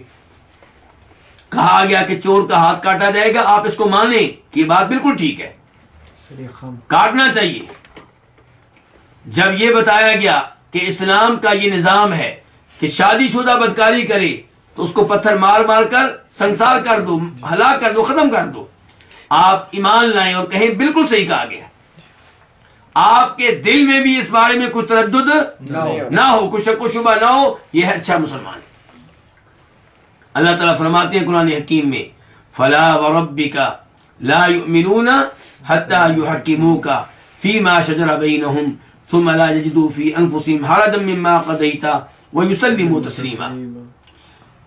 کہا گیا کہ چور کا ہاتھ کاٹا جائے گا، آپ اس کو مانیں کہ یہ بات بالکل ٹھیک ہے، کاٹنا چاہیے۔ جب یہ بتایا گیا کہ اسلام کا یہ نظام ہے کہ شادی شدہ بدکاری کرے تو اس کو پتھر مار مار کر سنسار کر دو، ہلاک کر دو، ختم کر دو، آپ ایمان لائیں اور کہیں بالکل صحیح کہا گیا، آپ کے دل میں بھی اس بارے میں کوئی تردد نہ ہو، کوئی شک و شبہ نہ ہو، یہ ہے اچھا مسلمان۔ اللہ تعالیٰ فرماتے ہیں قرآن حکیم میں فَلَا وَرَبِّكَ لَا يُؤْمِنُونَ حَتَّى يُحَكِّمُوكَ فِي مَا شَجَرَ بَيْنَهُمْ ثُمَّ لَا يَجِدُوا فِي أَنفُسِهِمْ حَرَجًا مِّمَّا قَضَيْتَ وَيُسَلِّمُوا تَسْلِيمًا،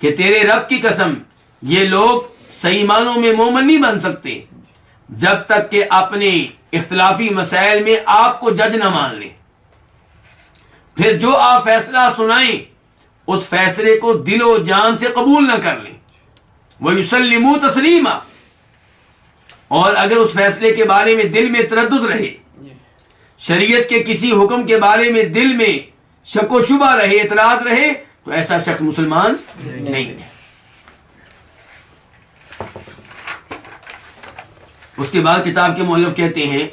کہ تیرے رب کی قسم یہ لوگ صحیح معنوں میں مومن نہیں بن سکتے جب تک کہ اپنے اختلافی مسائل میں آپ کو جج نہ مان لیں، پھر جو آپ فیصلہ سنائیں اس فیصلے کو دل و جان سے قبول نہ کر لیں، وَيُسَلِّمُوا تَسْلِيمًا، اور اگر اس فیصلے کے بارے میں دل میں تردد رہے، شریعت کے کسی حکم کے بارے میں دل میں شک و شبہ رہے، اعتراض رہے، تو ایسا شخص مسلمان نہیں ہے۔ اس کے بعد کتاب کے مؤلف کہتے ہیں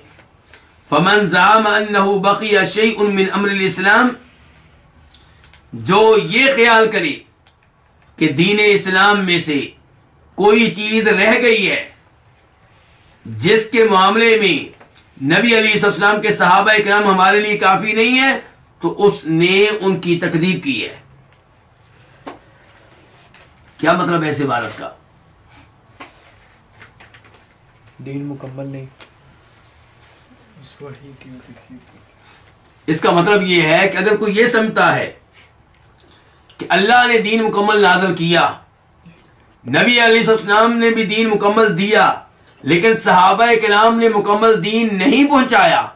فَمَنْ زَعَمَ أَنَّهُ بَقِيَ شَيْءٌ مِّنْ أَمْرِ الْإِسْلَامِ، جو یہ خیال کرے کہ دین اسلام میں سے کوئی چیز رہ گئی ہے جس کے معاملے میں نبی علیہ السلام کے صحابہ کرام ہمارے لیے کافی نہیں ہے، تو اس نے ان کی تکذیب کی ہے۔ کیا مطلب ہے اس عبارت کا؟ دین مکمل نہیں، اس کا مطلب یہ ہے کہ اگر کوئی یہ سمجھتا ہے کہ اللہ نے دین مکمل نازل کیا، نبی علیہ السلام نے بھی دین مکمل دیا، لیکن صحابہ کرام نے مکمل دین نہیں پہنچایا،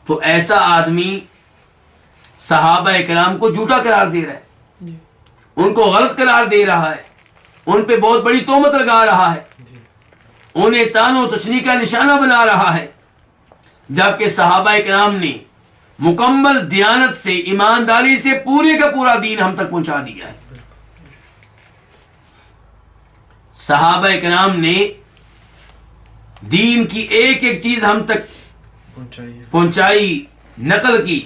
تو ایسا آدمی صحابہ کرام کو جھوٹا قرار دے رہا ہے، ان کو غلط قرار دے رہا ہے، ان پہ بہت بڑی تہمت لگا رہا ہے، انہیں طعن و تشنیع کا نشانہ بنا رہا ہے، جبکہ صحابہ کرام نے مکمل دیانت سے، ایمانداری سے پورے کا پورا دین ہم تک پہنچا دیا ہے۔ صحابہ کرام نے دین کی ایک ایک چیز ہم تک پہنچائی، نقل کی۔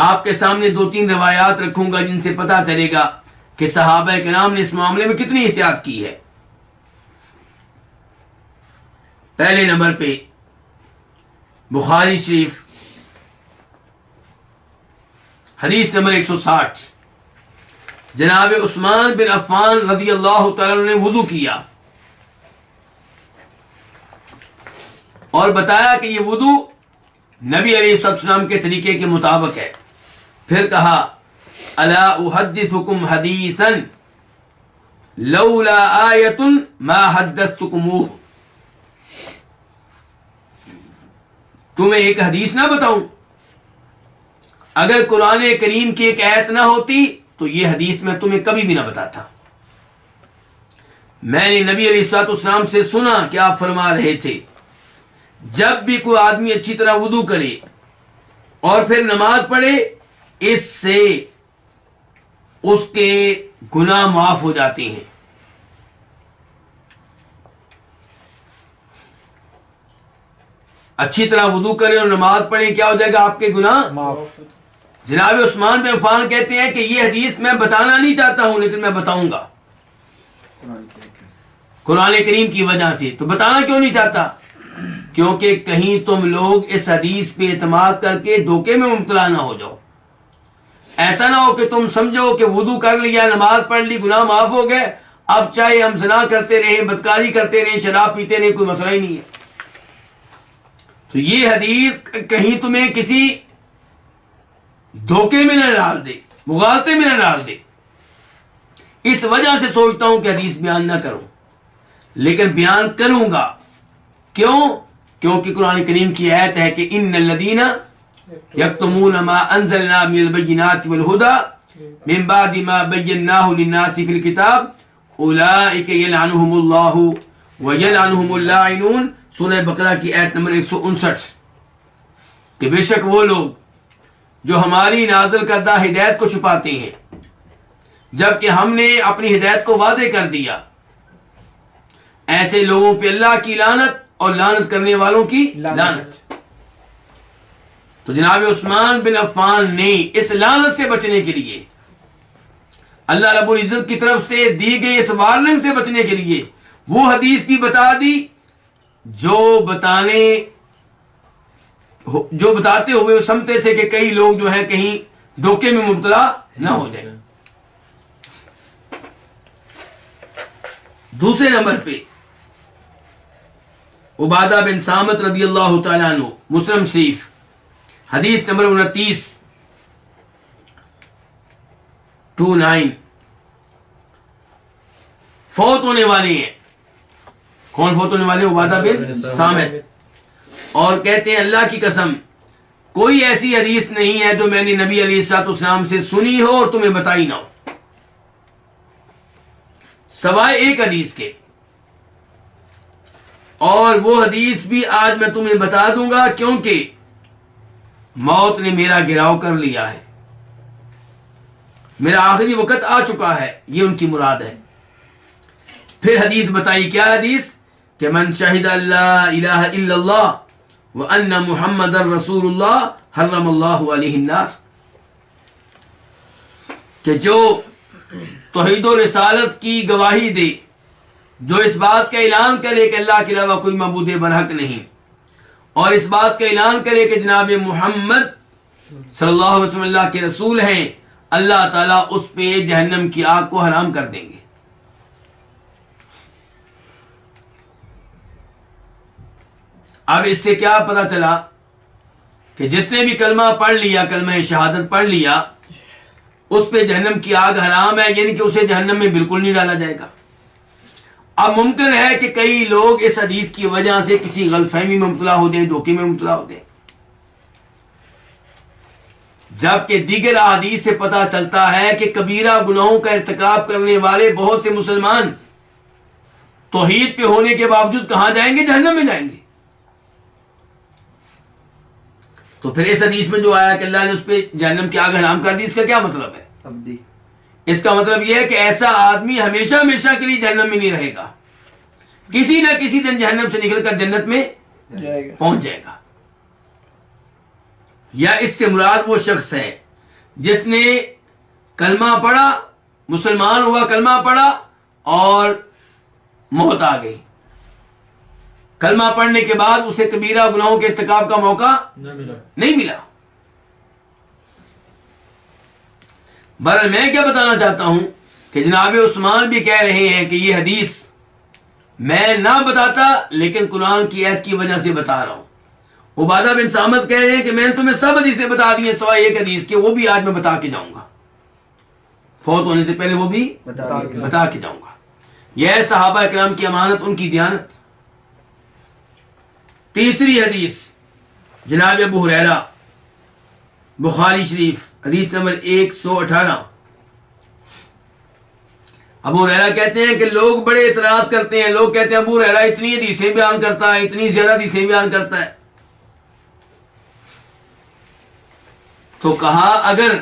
آپ کے سامنے 2-3 روایات رکھوں گا جن سے پتہ چلے گا کہ صحابہ کرام نے اس معاملے میں کتنی احتیاط کی ہے۔ پہلے نمبر پہ بخاری شریف حدیث نمبر 160، جناب عثمان بن عفان رضی اللہ تعالیٰ عنہ نے وضو کیا اور بتایا کہ یہ وضو نبی علیہ السلام کے طریقے کے مطابق ہے، پھر کہا الا احدثکم حدیثا لولا آیۃ ما حدثتکموہ، تمہیں ایک حدیث نہ بتاؤں؟ اگر قرآن کریم کی ایک آیت نہ ہوتی تو یہ حدیث میں تمہیں کبھی بھی نہ بتاتا۔ میں نے نبی علیہ الصلوۃ والسلام سے سنا کہ آپ فرما رہے تھے جب بھی کوئی آدمی اچھی طرح وضو کرے اور پھر نماز پڑھے، اس سے اس کے گناہ معاف ہو جاتے ہیں۔ اچھی طرح وضو کریں اور نماز پڑھیں، کیا ہو جائے گا؟ آپ کے گناہ معاف۔ جناب عثمان بن عفان کہتے ہیں کہ یہ حدیث میں بتانا نہیں چاہتا ہوں لیکن میں بتاؤں گا قرآن کریم کی وجہ سے۔ تو بتانا کیوں نہیں چاہتا؟ کیونکہ کہیں تم لوگ اس حدیث پہ اعتماد کر کے دھوکے میں مبتلا نہ ہو جاؤ۔ ایسا نہ ہو کہ تم سمجھو کہ وضو کر لیا، نماز پڑھ لی، گناہ معاف ہو گئے، اب چاہے ہم زنا کرتے رہیں، بدکاری کرتے رہیں، شراب پیتے رہیں، کوئی مسئلہ ہی نہیں ہے۔ تو یہ حدیث کہیں تمہیں کسی دھوکے میں نہ ڈال دے، مغالطے میں نہ ڈال دے، اس وجہ سے سوچتا ہوں کہ حدیث بیان نہ کروں، لیکن بیان کروں گا۔ کیوں؟ کیونکہ قرآن کریم کی آیت ہے کہ ان الذین یکتمون ما انزلنا من البینات والہدی من بعد ما بیناہ للناس فی الکتاب اولئک یلعنہم اللہ ویلعنہم اللاعنون، سورہ بقرہ کی آیت نمبر 159، کہ بے شک وہ لوگ جو ہماری نازل کردہ ہدایت کو چھپاتے ہیں، جبکہ ہم نے اپنی ہدایت کو وعدے کر دیا، ایسے لوگوں پہ اللہ کی لعنت اور لعنت کرنے والوں کی لعنت۔ تو جناب عثمان بن عفان نے اس لعنت سے بچنے کے لیے، اللہ رب العزت کی طرف سے دی گئی اس وارننگ سے بچنے کے لیے وہ حدیث بھی بتا دی جو بتاتے ہوئے وہ سمجھتے تھے کہ کئی لوگ جو ہیں کہیں دھوکے میں مبتلا نہ ہو جائیں۔ دوسرے نمبر پہ عبادہ بن صامت رضی اللہ تعالیٰ عنہ، مسلم شریف حدیث نمبر 29 فوت ہونے والے ہیں۔ کون فوت ہونے والے؟ عبادہ بن صامت، اور کہتے ہیں اللہ کی قسم کوئی ایسی حدیث نہیں ہے جو میں نے نبی علیہ الصلوۃ والسلام سے سنی ہو اور تمہیں بتائی نہ ہو، سوائے ایک حدیث کے، اور وہ حدیث بھی آج میں تمہیں بتا دوں گا کیونکہ موت نے میرا گھیراؤ کر لیا ہے، میرا آخری وقت آ چکا ہے، یہ ان کی مراد ہے۔ پھر حدیث بتائی، کیا حدیث؟ کہ من شہد اللہ الہ الا اللہ وان محمد رسول اللہ حرم اللہ علیہ النار، کہ جو توحید و رسالت کی گواہی دے، جو اس بات کا اعلان کرے کہ اللہ کے علاوہ کوئی معبود برحق نہیں، اور اس بات کا اعلان کرے کہ جناب محمد صلی اللہ علیہ وسلم اللہ کے رسول ہیں، اللہ تعالیٰ اس پہ جہنم کی آگ کو حرام کر دیں گے۔ اب اس سے کیا پتا چلا کہ جس نے بھی کلمہ پڑھ لیا، کلمہ شہادت پڑھ لیا، اس پہ جہنم کی آگ حرام ہے، یعنی کہ اسے جہنم میں بالکل نہیں ڈالا جائے گا۔ اب ممکن ہے کہ کئی لوگ اس حدیث کی وجہ سے کسی غلط فہمی میں مبتلا ہو جائیں، دھوکے میں مبتلا ہو جائیں، جبکہ دیگر احادیث سے پتہ چلتا ہے کہ کبیرہ گناہوں کا ارتکاب کرنے والے بہت سے مسلمان توحید پہ ہونے کے باوجود کہاں جائیں گے؟ جہنم میں جائیں گے۔ تو پھر اس حدیث میں جو آیا کہ اللہ نے اس پہ جہنم کی آگ حرام کر دی، اس کا کیا مطلب ہے؟ اس کا مطلب یہ ہے کہ ایسا آدمی ہمیشہ ہمیشہ کے لیے جہنم میں نہیں رہے گا، کسی نہ کسی دن جہنم سے نکل کر جنت میں پہنچ جائے گا۔ یا اس سے مراد وہ شخص ہے جس نے کلمہ پڑھا، مسلمان ہوا، کلمہ پڑھا اور موت آ گئی، کلمہ پڑھنے کے بعد اسے کبیرہ گناہوں کے ارتکاب کا موقع نہیں ملا۔ بہرحال میں کیا بتانا چاہتا ہوں کہ جناب عثمان بھی کہہ رہے ہیں کہ یہ حدیث میں نہ بتاتا لیکن قرآن کی آیت کی وجہ سے بتا رہا ہوں۔ عبادہ بن صامت کہہ رہے ہیں کہ میں نے تمہیں سب حدیثیں بتا دی ہیں سوائے ایک حدیث کے، وہ بھی آج میں بتا کے جاؤں گا، فوت ہونے سے پہلے وہ بھی بتا کے جاؤں گا۔ یہ ہے صحابہ کرام کی امانت، ان کی دیانت۔ تیسری حدیث جناب ابو ہریرہ، بخاری شریف حدیث نمبر 118۔ ابو ہریرہ کہتے ہیں کہ لوگ بڑے اعتراض کرتے ہیں، لوگ کہتے ہیں ابو ہریرہ اتنی حدیثیں بیان کرتا ہے، اتنی زیادہ حدیثیں بیان کرتا ہے۔ تو کہا اگر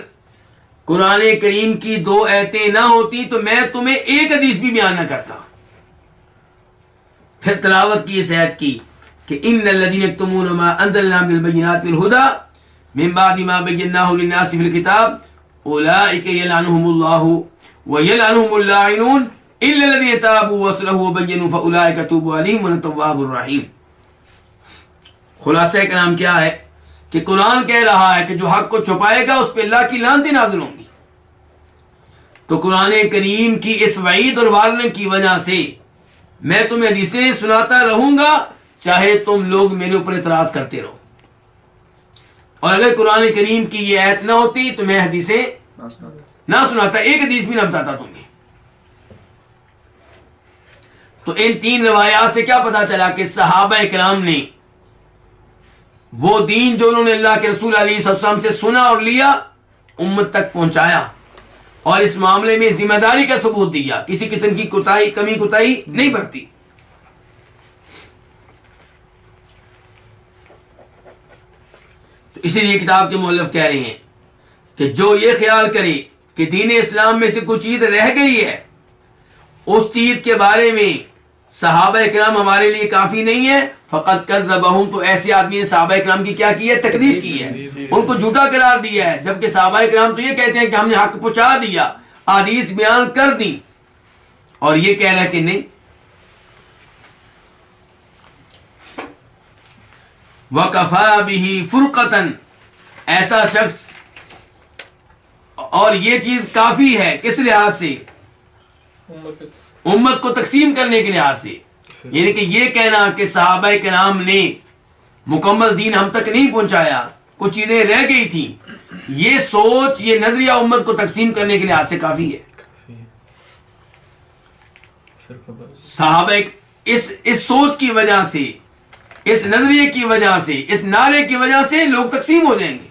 قرآن کریم کی 2 آیتیں نہ ہوتی تو میں تمہیں ایک حدیث بھی بیان نہ کرتا۔ پھر تلاوت کی اس آیت کی کہ ان الذين يكتمون ما انزلنا بالبينات والهدى من بعد ما بيناه للناس في الكتاب اولئك يلعنهم الله ويلعنهم اللاعنون الا الذين تابوا واصلحوا وبينوا فاولئك اتوب عليهم وانا التواب الرحيم۔ خلاصہ کلام کیا ہے کہ قرآن کہہ رہا ہے کہ جو حق کو چھپائے گا اس پہ اللہ کی لعنتیں نازل ہوں گی۔ تو قرآن کریم کی اس وعید اور وارننگ کی وجہ سے میں تمہیں حدیثیں سناتا رہوں گا چاہے تم لوگ میرے اوپر اعتراض کرتے رہو، اور اگر قرآن کریم کی یہ آیت نہ ہوتی تو میں حدیثیں نہ سناتا، ایک حدیث بھی نہ بتاتا تمہیں۔ تو ان 3 روایات سے کیا پتا چلا کہ صحابہ کرام نے وہ دین جو انہوں نے اللہ کے رسول علیہ السلام سے سنا اور لیا امت تک پہنچایا، اور اس معاملے میں ذمہ داری کا ثبوت دیا، کسی قسم کی کمی کوتاہی نہیں برتی۔ تو اسی لیے کتاب کے مؤلف کہہ رہے ہیں کہ جو یہ خیال کرے کہ دین اسلام میں سے کوئی چیز رہ گئی ہے، اس چیز کے بارے میں صحابہ کرام ہمارے لیے کافی نہیں ہے، فقط کذبہم، تو ایسے آدمی نے صحابہ کرام کی کیا کی ہے؟ تکذیب کی ہے، ان کو جھوٹا قرار دیا ہے، جبکہ صحابہ کرام تو یہ کہتے ہیں کہ ہم نے حق پہنچا دیا، احادیث بیان کر دی، اور یہ کہہ رہا ہے کہ نہیں۔ وَكَفَى بِهِ فُرْقَةً، ایسا شخص، اور یہ چیز کافی ہے کس لحاظ سے؟ امت کو تقسیم کرنے کے لحاظ سے، یعنی کہ یہ کہنا کہ صحابہ کرام نے مکمل دین ہم تک نہیں پہنچایا، کچھ چیزیں رہ گئی تھیں، یہ سوچ، یہ نظریہ امت کو تقسیم کرنے کے لحاظ سے کافی ہے۔ صحابہ اس سوچ کی وجہ سے، اس نظریے کی وجہ سے، اس نعرے کی وجہ سے لوگ تقسیم ہو جائیں گے۔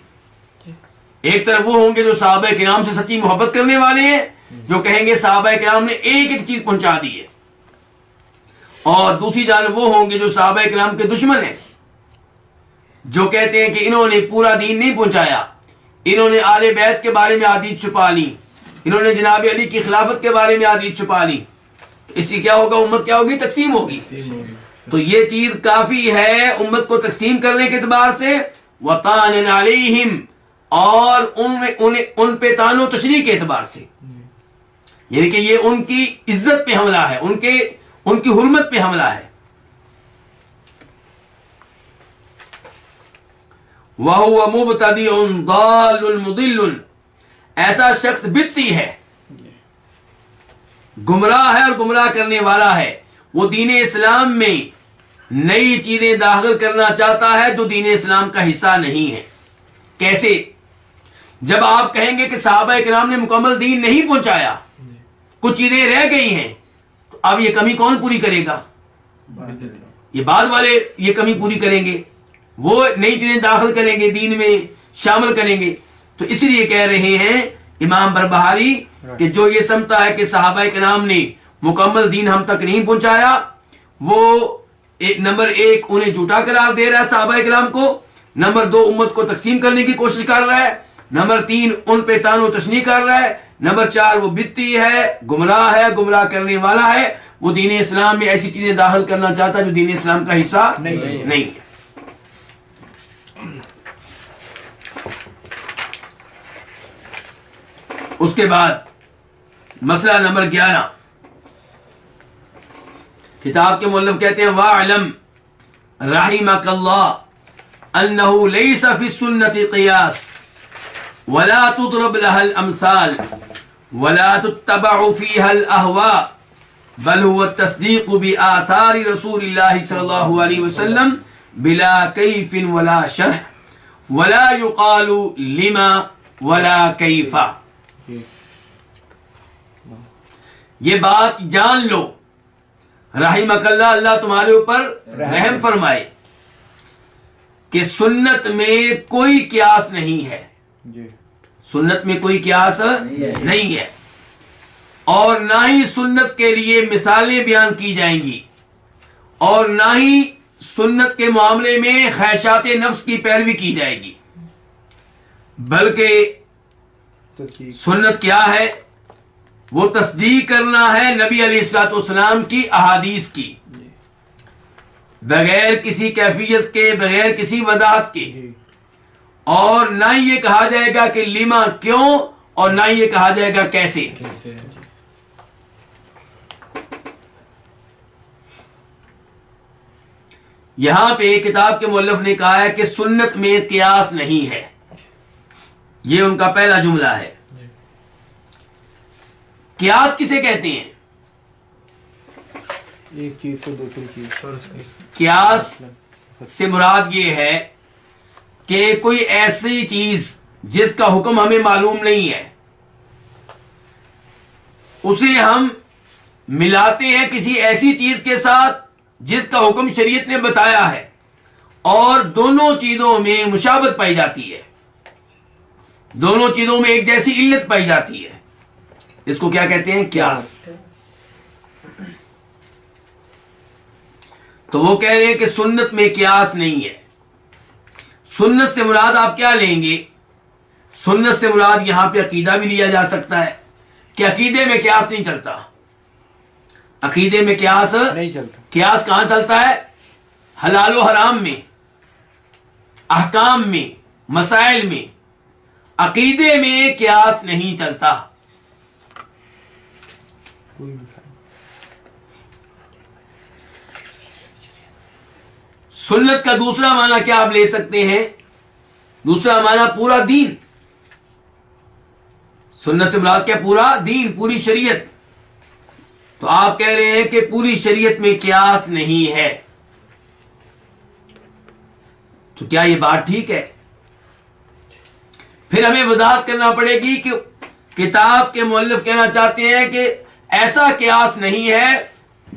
ایک طرف وہ ہوں گے جو صحابہ کرام سے سچی محبت کرنے والے ہیں، جو کہیں گے صحابہ کرام نے ایک ایک چیز پہنچا دی ہے، اور دوسری جانب وہ ہوں گے جو صحابہ کرام کے دشمن ہیں، جو کہتے ہیں کہ انہوں نے پورا دین نہیں پہنچایا، انہوں نے آل بیت کے بارے میں حدیث چھپا لی، انہوں نے جناب علی کی خلافت کے بارے میں حدیث چھپا لی، اس سے کیا ہوگا؟ امت کیا ہوگی؟ تقسیم ہوگی۔ تو یہ چیز کافی ہے امت کو تقسیم کرنے کے اعتبار سے، وَطَعْنًا عَلَيْهِمْ، اور ان پہ طعن و تشریح کے اعتبار سے، یعنی کہ یہ ان کی عزت پہ حملہ ہے، ان کی حرمت پہ حملہ ہے۔ وَهُوَ مُبْتَدِعٌ ضَالٌ مُضِلٌ، ایسا شخص بدعتی ہے، گمراہ ہے اور گمراہ کرنے والا ہے، وہ دین اسلام میں نئی چیزیں داخل کرنا چاہتا ہے جو دین اسلام کا حصہ نہیں ہے۔ کیسے؟ جب آپ کہیں گے کہ صحابہ کرام نے مکمل دین نہیں پہنچایا، کچھ چیزیں رہ گئی ہیں، تو اب یہ کمی کون پوری کرے گا؟ یہ بعد والے یہ کمی پوری کریں گے، وہ نئی چیزیں داخل کریں گے، دین میں شامل کریں گے۔ تو اس لیے کہہ رہے ہیں امام بربہاری کہ جو یہ سمجھتا ہے کہ صحابہ کرام نے مکمل دین ہم تک نہیں پہنچایا، وہ نمبر ایک انہیں جھوٹا قرار دے رہا ہے صحابہ کرام کو، نمبر دو امت کو تقسیم کرنے کی کوشش کر رہا ہے، نمبر تین ان پہ طعن و تشنیع کر رہا ہے، نمبر چار وہ بدعتی ہے، گمراہ کرنے والا ہے، وہ دین اسلام میں ایسی چیزیں داخل کرنا چاہتا ہے جو دین اسلام کا حصہ نہیں ہے۔ اس کے بعد مسئلہ نمبر 11، کتاب کے مؤلف کہتے ہیں وَاعْلَمْ رحمك اللہ انه ليس في السنة قياس ولا تضرب لها الامثال ولا تتبع فيها الاهواء بل هو التصديق بآثار رسول الله صلى الله عليه وسلم بلا كيف ولا شرح ولا يقال لما ولا كيف۔ یہ بات جان لو، رحمک اللہ، اللہ تمہارے اوپر رحم فرمائے، کہ سنت میں کوئی قیاس نہیں ہے، سنت میں کوئی قیاس نہیں ہے، اور نہ ہی سنت کے لیے مثالیں بیان کی جائیں گی، اور نہ ہی سنت کے معاملے میں خواہشات نفس کی پیروی کی جائے گی، بلکہ سنت کیا ہے؟ وہ تصدیق کرنا ہے نبی علیہ الصلوۃ والسلام کی احادیث کی، بغیر کسی کیفیت کے، بغیر کسی وضاحت کے، اور نہ یہ کہا جائے گا کہ لما کیوں، اور نہ یہ کہا جائے گا کیسے۔ یہاں پہ کتاب کے مؤلف نے کہا ہے کہ سنت میں قیاس نہیں ہے، یہ ان کا پہلا جملہ ہے۔ قیاس کسے کہتے ہیں؟ ایک چیز کو دوسری چیز۔ قیاس سے مراد یہ ہے کہ کوئی ایسی چیز جس کا حکم ہمیں معلوم نہیں ہے، اسے ہم ملاتے ہیں کسی ایسی چیز کے ساتھ جس کا حکم شریعت نے بتایا ہے، اور دونوں چیزوں میں مشابہت پائی جاتی ہے، دونوں چیزوں میں ایک جیسی علت پائی جاتی ہے، اس کو کیا کہتے ہیں؟ قیاس۔ تو وہ کہہ رہے ہیں کہ سنت میں قیاس نہیں ہے۔ سنت سے مراد آپ کیا لیں گے؟ سنت سے مراد یہاں پہ عقیدہ بھی لیا جا سکتا ہے کہ عقیدے میں قیاس نہیں چلتا. عقیدے میں قیاس نہیں چلتا. قیاس کہاں چلتا ہے؟ حلال و حرام میں، احکام میں، مسائل میں. عقیدے میں قیاس نہیں چلتا. کوئی بھی خیال. سنت کا دوسرا معنی کیا آپ لے سکتے ہیں؟ دوسرا معنی پورا دین. سنت سے مراد کیا؟ پورا دین، پوری شریعت. تو آپ کہہ رہے ہیں کہ پوری شریعت میں قیاس نہیں ہے، تو کیا یہ بات ٹھیک ہے؟ پھر ہمیں وضاحت کرنا پڑے گی کہ کتاب کے مؤلف کہنا چاہتے ہیں کہ ایسا قیاس نہیں ہے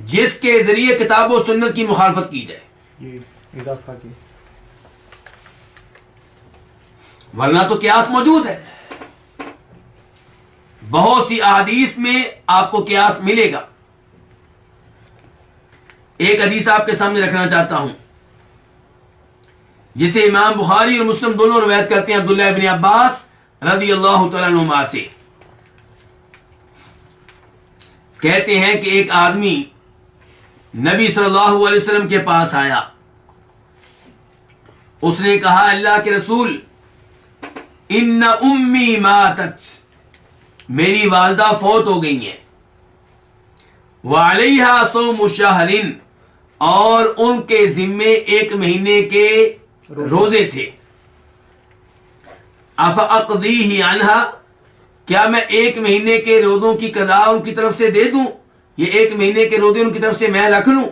جس کے ذریعے کتاب و سنت کی مخالفت کی جائے، یہ اضافہ کی. ورنہ تو قیاس موجود ہے. بہت سی احادیث میں آپ کو قیاس ملے گا. ایک حدیث آپ کے سامنے رکھنا چاہتا ہوں جسے امام بخاری اور مسلم دونوں روایت کرتے ہیں عبداللہ ابن عباس رضی اللہ تعالیٰ عنہما سے. کہتے ہیں کہ ایک آدمی نبی صلی اللہ علیہ وسلم کے پاس آیا. اس نے کہا اللہ کے رسول ان امی ماتت، میری والدہ فوت ہو گئی ہیں، وعلیہا صوم شہر، اور ان کے ذمے 1 مہینے کے روزے تھے. افاقضیہ عنہا، کیا میں 1 مہینے کے روزوں کی قضا ان کی طرف سے دے دوں؟ یہ 1 مہینے کے روزے ان کی طرف سے میں رکھ لوں؟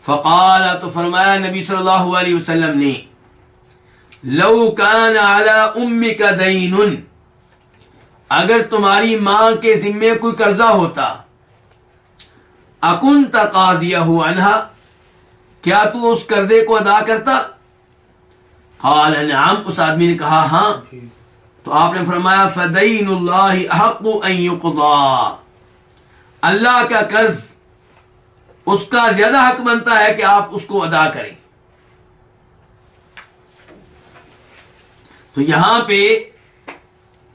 فقال، تو فرمایا نبی صلی اللہ علیہ وسلم نے لو کان علی امک دین، اگر تمہاری ماں کے ذمے کوئی قرضہ ہوتا، اکنت قاضیہ عنہا، کیا تو اس قرضے کو ادا کرتا؟ قال نعم، اس آدمی نے کہا ہاں. تو آپ نے فرمایا فدین اللہ احق ان یقضى، اللہ کا قرض اس کا زیادہ حق بنتا ہے کہ آپ اس کو ادا کریں. تو یہاں پہ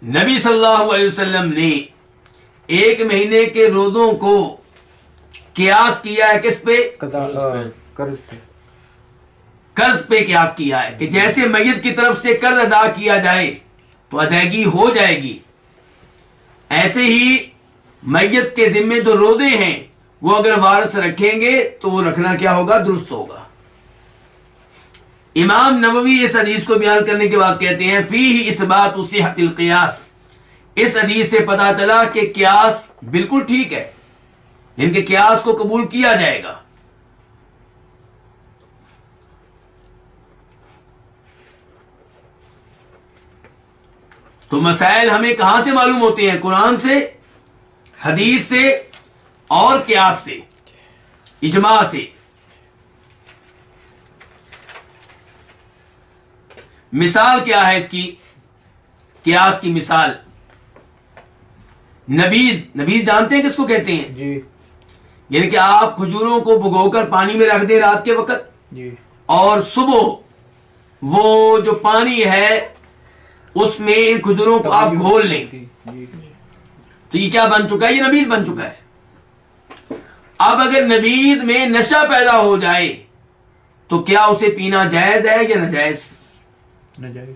نبی صلی اللہ علیہ وسلم نے 1 مہینے کے روزوں کو قیاس کیا ہے کس پہ؟ قرض پہ. قرض پہ قیاس کیا ہے کہ جیسے میت کی طرف سے قرض ادا کیا جائے تو ادائیگی ہو جائے گی، ایسے ہی میت کے ذمے جو روزے ہیں وہ اگر وارث رکھیں گے تو وہ رکھنا کیا ہوگا؟ درست ہوگا. امام نووی اس حدیث کو بیان کرنے کے بعد کہتے ہیں فیہ اثبات صحت القیاس، اس حدیث سے پتہ چلا کہ قیاس بالکل ٹھیک ہے، ان کے قیاس کو قبول کیا جائے گا. تو مسائل ہمیں کہاں سے معلوم ہوتے ہیں؟ قرآن سے، حدیث سے اور قیاس سے، اجماع سے. مثال کیا ہے اس کی؟ قیاس کی مثال نبیذ جانتے ہیں کس کو کہتے ہیں؟ جی. یعنی کہ آپ کھجوروں کو بھگو کر پانی میں رکھ دیں رات کے وقت، جی. اور صبح وہ جو پانی ہے اس میں ان کھجوروں کو آپ گھول لیں، جی. تو یہ کیا بن چکا ہے؟ یہ نبیذ بن چکا ہے. اب اگر نبیذ میں نشہ پیدا ہو جائے تو کیا اسے پینا جائز ہے یا ناجائز؟ ناجائز.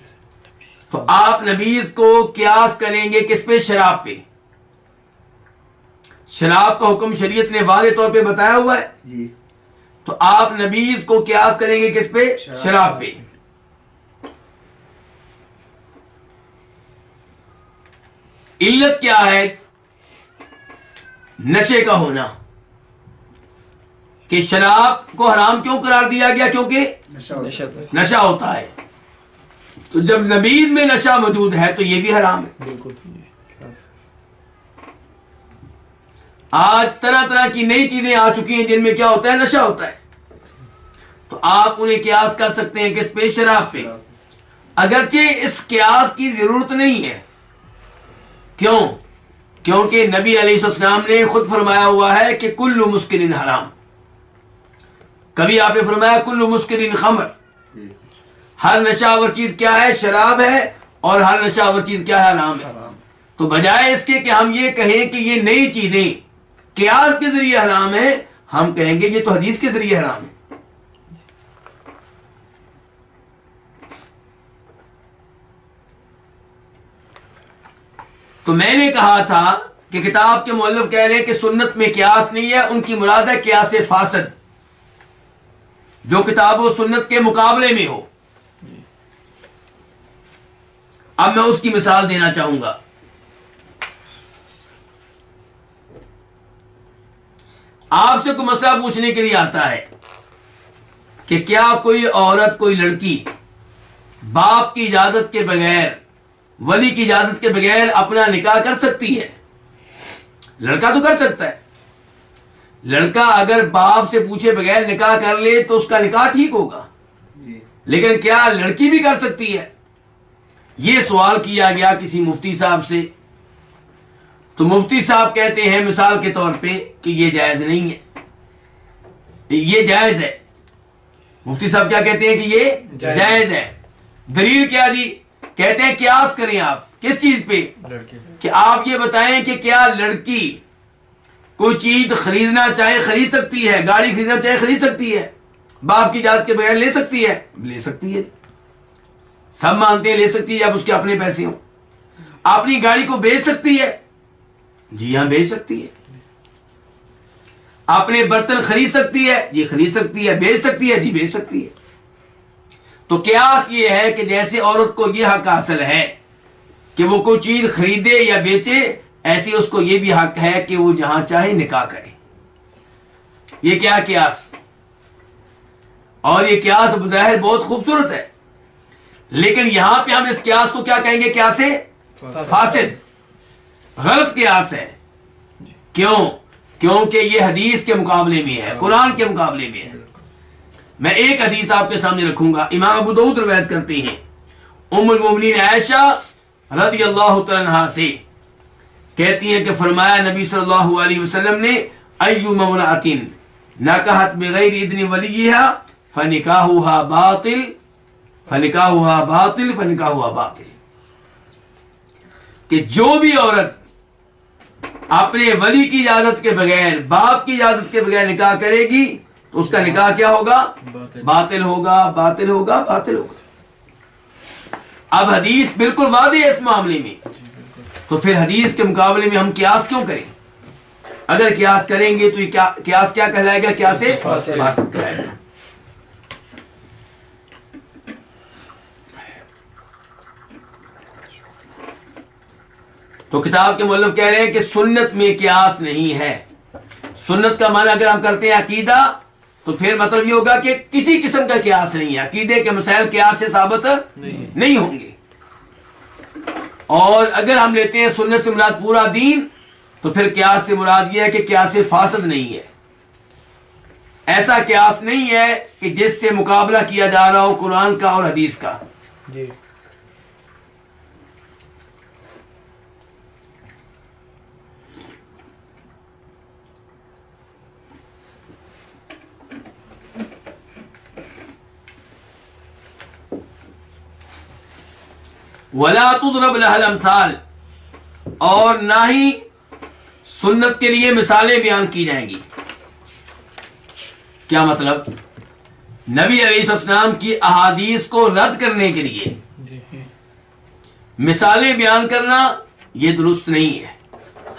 تو آپ نبیذ کو قیاس کریں گے کس پہ؟ شراب پہ. شراب کا حکم شریعت نے واضح طور پہ بتایا ہوا ہے، جی. تو آپ نبیذ کو قیاس کریں گے کس پہ؟ شراب پہ. علت کیا ہے نشے کا ہونا؟ کہ شراب کو حرام کیوں قرار دیا گیا؟ کیونکہ نشہ ہوتا ہے. تو جب نبیذ میں نشہ موجود ہے تو یہ بھی حرام ہے. بالکل. آج طرح طرح کی نئی چیزیں آ چکی ہیں جن میں کیا ہوتا ہے؟ نشہ ہوتا ہے. تو آپ انہیں قیاس کر سکتے ہیں کس پہ؟ شراب پہ. اگرچہ اس قیاس کی ضرورت نہیں ہے. کیوں؟ کیونکہ نبی علیہ السلام نے خود فرمایا ہوا ہے کہ کل مسکر حرام. کبھی آپ نے فرمایا کل مسکر خمر، ہر نشاور چیز کیا ہے؟ شراب ہے، اور ہر نشاور چیز کیا ہے؟ حرام ہے۔ تو بجائے اس کے کہ ہم یہ کہیں کہ یہ نئی چیزیں قیاس کے ذریعے حرام ہے، ہم کہیں گے یہ تو حدیث کے ذریعے حرام ہے۔ تو میں نے کہا تھا کہ کتاب کے مؤلف کہہ رہے ہیں کہ سنت میں قیاس نہیں ہے، ان کی مراد ہے قیاس فاسد، جو کتاب و سنت کے مقابلے میں ہو۔ اب میں اس کی مثال دینا چاہوں گا۔ آپ سے کوئی مسئلہ پوچھنے کے لیے آتا ہے کہ کیا کوئی عورت، کوئی لڑکی باپ کی اجازت کے بغیر، ولی کی اجازت کے بغیر اپنا نکاح کر سکتی ہے؟ لڑکا تو کر سکتا ہے، لڑکا اگر باپ سے پوچھے بغیر نکاح کر لے تو اس کا نکاح ٹھیک ہوگا، لیکن کیا لڑکی بھی کر سکتی ہے؟ یہ سوال کیا گیا کسی مفتی صاحب سے، تو مفتی صاحب کہتے ہیں مثال کے طور پہ کہ یہ جائز نہیں ہے، یہ جائز ہے۔ مفتی صاحب کیا کہتے ہیں کہ یہ جائز ہے۔ دلیل کیا دی؟ کہتے ہیں قیاس کریں آپ کس چیز پہ؟ کہ آپ یہ بتائیں کہ کیا لڑکی کوئی چیز خریدنا چاہے خرید سکتی ہے، گاڑی خریدنا چاہے خرید سکتی ہے، باپ کی اجازت کے بغیر لے سکتی ہے؟ لے سکتی ہے، سب مانتے ہیں لے سکتی ہے جب اس کے اپنے پیسے ہوں۔ اپنی گاڑی کو بیچ سکتی ہے؟ جی ہاں بیچ سکتی ہے۔ اپنے برتن خرید سکتی ہے؟ جی خرید سکتی ہے۔ بیچ سکتی ہے؟ جی بیچ سکتی ہے۔ تو قیاس یہ ہے کہ جیسے عورت کو یہ حق حاصل ہے کہ وہ کوئی چیز خریدے یا بیچے، ایسے اس کو یہ بھی حق ہے کہ وہ جہاں چاہے نکاح کرے۔ یہ کیا قیاس؟ اور یہ قیاس بظاہر بہت خوبصورت ہے، لیکن یہاں پہ ہم اس قیاس کو کیا کہیں گے؟ قیاس فاسد، غلط قیاس ہے۔ کیوں؟ کیونکہ یہ حدیث کے مقابلے میں ہے، قرآن کے مقابلے میں ہے۔ میں ایک حدیث آپ کے سامنے رکھوں گا، امام ابو داؤد روایت کرتے ہیں ام المومنین عائشہ رضی اللہ تعالی عنہا سے، کہتی ہیں کہ فرمایا نبی صلی اللہ علیہ وسلم نے ایما امرأۃ نکحت بغیر اذن ولیھا فنکاحها باطل فنکاحها باطل فنکاحها باطل، کہ جو بھی عورت اپنے ولی کی اجازت کے بغیر، باپ کی اجازت کے بغیر نکاح کرے گی تو اس کا نکاح کیا ہوگا؟ باطل ہوگا، باطل ہوگا، باطل ہوگا۔ اب حدیث بالکل واضح ہے اس معاملے میں، تو پھر حدیث کے مقابلے میں ہم قیاس کیوں کریں؟ اگر قیاس کریں گے تو یہ قیاس کیا کہلائے گا؟ قیاس فاسد کہلائے گا۔ تو کتاب کے مؤلف کہہ رہے ہیں کہ سنت میں قیاس نہیں ہے۔ سنت کا معنی اگر ہم کرتے ہیں عقیدہ، تو پھر مطلب یہ ہوگا کہ کسی قسم کا قیاس نہیں ہے، عقیدے کے مسائل قیاس سے ثابت نہیں ہوں گے۔ اور اگر ہم لیتے ہیں سنت سے مراد پورا دین، تو پھر قیاس سے مراد یہ ہے کہ قیاس فاسد نہیں ہے، ایسا قیاس نہیں ہے کہ جس سے مقابلہ کیا جا رہا ہو قرآن کا اور حدیث کا۔ جی وَلَا تُضْرَبْ لَهَا الْأَمْثَالُ، اور نہ ہی سنت کے لیے مثالیں بیان کی جائیں گی۔ کیا مطلب؟ نبی علیہ السلام کی احادیث کو رد کرنے کے لیے مثالیں بیان کرنا یہ درست نہیں ہے۔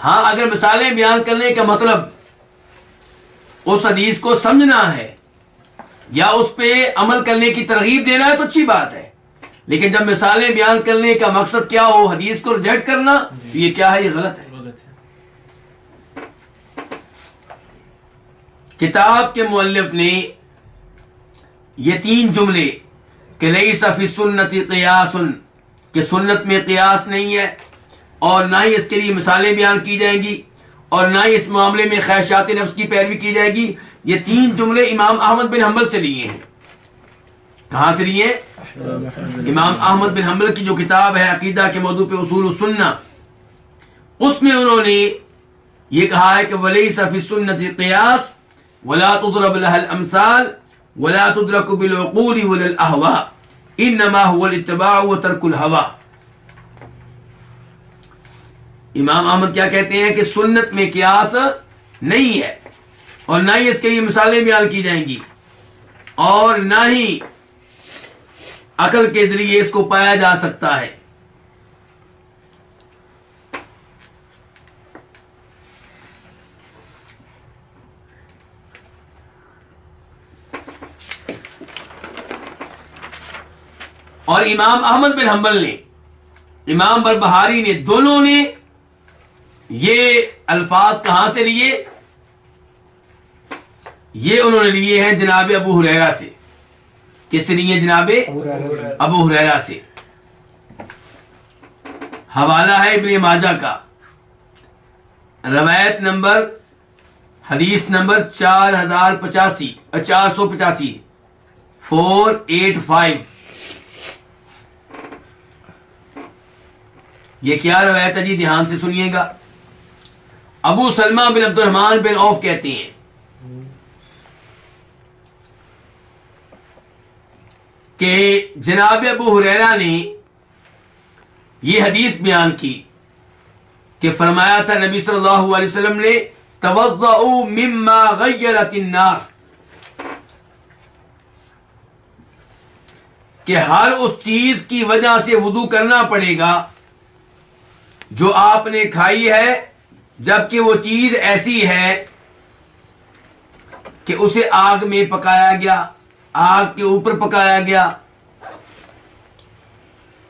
ہاں اگر مثالیں بیان کرنے کا مطلب اس حدیث کو سمجھنا ہے یا اس پہ عمل کرنے کی ترغیب دینا ہے تو اچھی بات ہے، لیکن جب مثالیں بیان کرنے کا مقصد کیا ہو حدیث کو ریجیکٹ کرنا، یہ کیا ہے؟ یہ غلط ہے۔ کتاب کے مؤلف نے یہ 3 جملے کہ لیس فی السنت قیاس، کہ سنت میں قیاس نہیں ہے، اور نہ ہی اس کے لیے مثالیں بیان کی جائیں گی، اور نہ ہی اس معاملے میں خواہشات نفس کی پیروی کی جائے گی، یہ 3 جملے امام احمد بن حنبل سے لیے ہیں۔ کہاں سے لیے؟ امام احمد بن حنبل کی جو کتاب ہے عقیدہ کے موضوع پہ اصول السنہ، اس میں انہوں نے یہ کہا ہے کہ ولیس فی السنت قیاس ولا تضرب لها الامثال ولا تدرك بالعقول ولا الاهواء، انما هو الاتباع وترک الهوى. امام احمد کیا کہتے ہیں کہ سنت میں قیاس نہیں ہے اور نہ ہی اس کے لیے مثالیں بیان کی جائیں گی اور نہ ہی عقل کے ذریعے اس کو پایا جا سکتا ہے. اور امام احمد بن حنبل نے، امام بربہاری نے، دونوں نے یہ الفاظ کہاں سے لیے؟ یہ انہوں نے لیے ہیں جناب ابو ہریرہ سے. کس سے لیے؟ جناب ابو ہریرہ سے. حوالہ ہے ابن ماجہ کا، روایت نمبر، حدیث نمبر 4085 485. یہ کیا روایت ہے جی؟ دھیان سے سنیے گا. ابو سلمہ بن عبد الرحمن بن عوف کہتے ہیں کہ جناب ابو ہریرہ نے یہ حدیث بیان کی کہ فرمایا تھا نبی صلی اللہ علیہ وسلم نے توضؤوا مما غیرت النار، کہ ہر اس چیز کی وجہ سے وضو کرنا پڑے گا جو آپ نے کھائی ہے، جبکہ وہ چیز ایسی ہے کہ اسے آگ میں پکایا گیا، آگ کے اوپر پکایا گیا.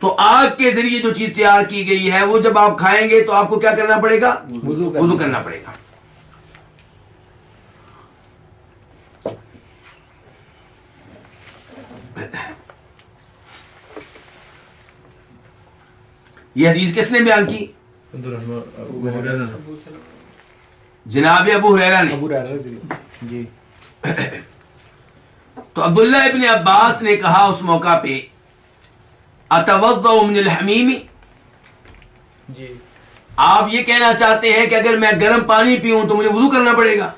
تو آگ کے ذریعے جو چیز تیار کی گئی ہے وہ جب آپ کھائیں گے تو آپ کو کیا کرنا پڑے گا؟ وضو کرنا پڑے گا. یہ حدیث کس نے بیان کی؟ جناب ابو ہریرہ نے. جی. تو عبداللہ ابن عباس نے کہا اس موقع پہ اتوضأ من الحمیم، جی. آپ یہ کہنا چاہتے ہیں کہ اگر میں گرم پانی پیوں تو مجھے وضو کرنا پڑے گا؟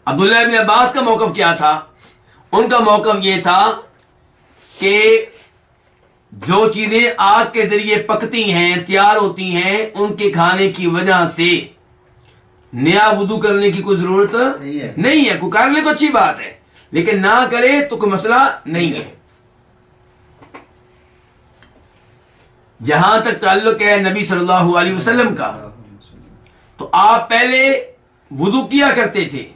عبداللہ ابن عباس کا موقف کیا تھا؟ ان کا موقف یہ تھا کہ جو چیزیں آگ کے ذریعے پکتی ہیں، تیار ہوتی ہیں، ان کے کھانے کی وجہ سے نیا وضو کرنے کی کوئی ضرورت نہیں ہے. کوئی کر لے تو اچھی بات ہے، لیکن نہ کرے تو کوئی مسئلہ نہیں ہے. جہاں تک تعلق ہے نبی صلی اللہ علیہ وسلم کا، تو آپ پہلے وضو کیا کرتے تھے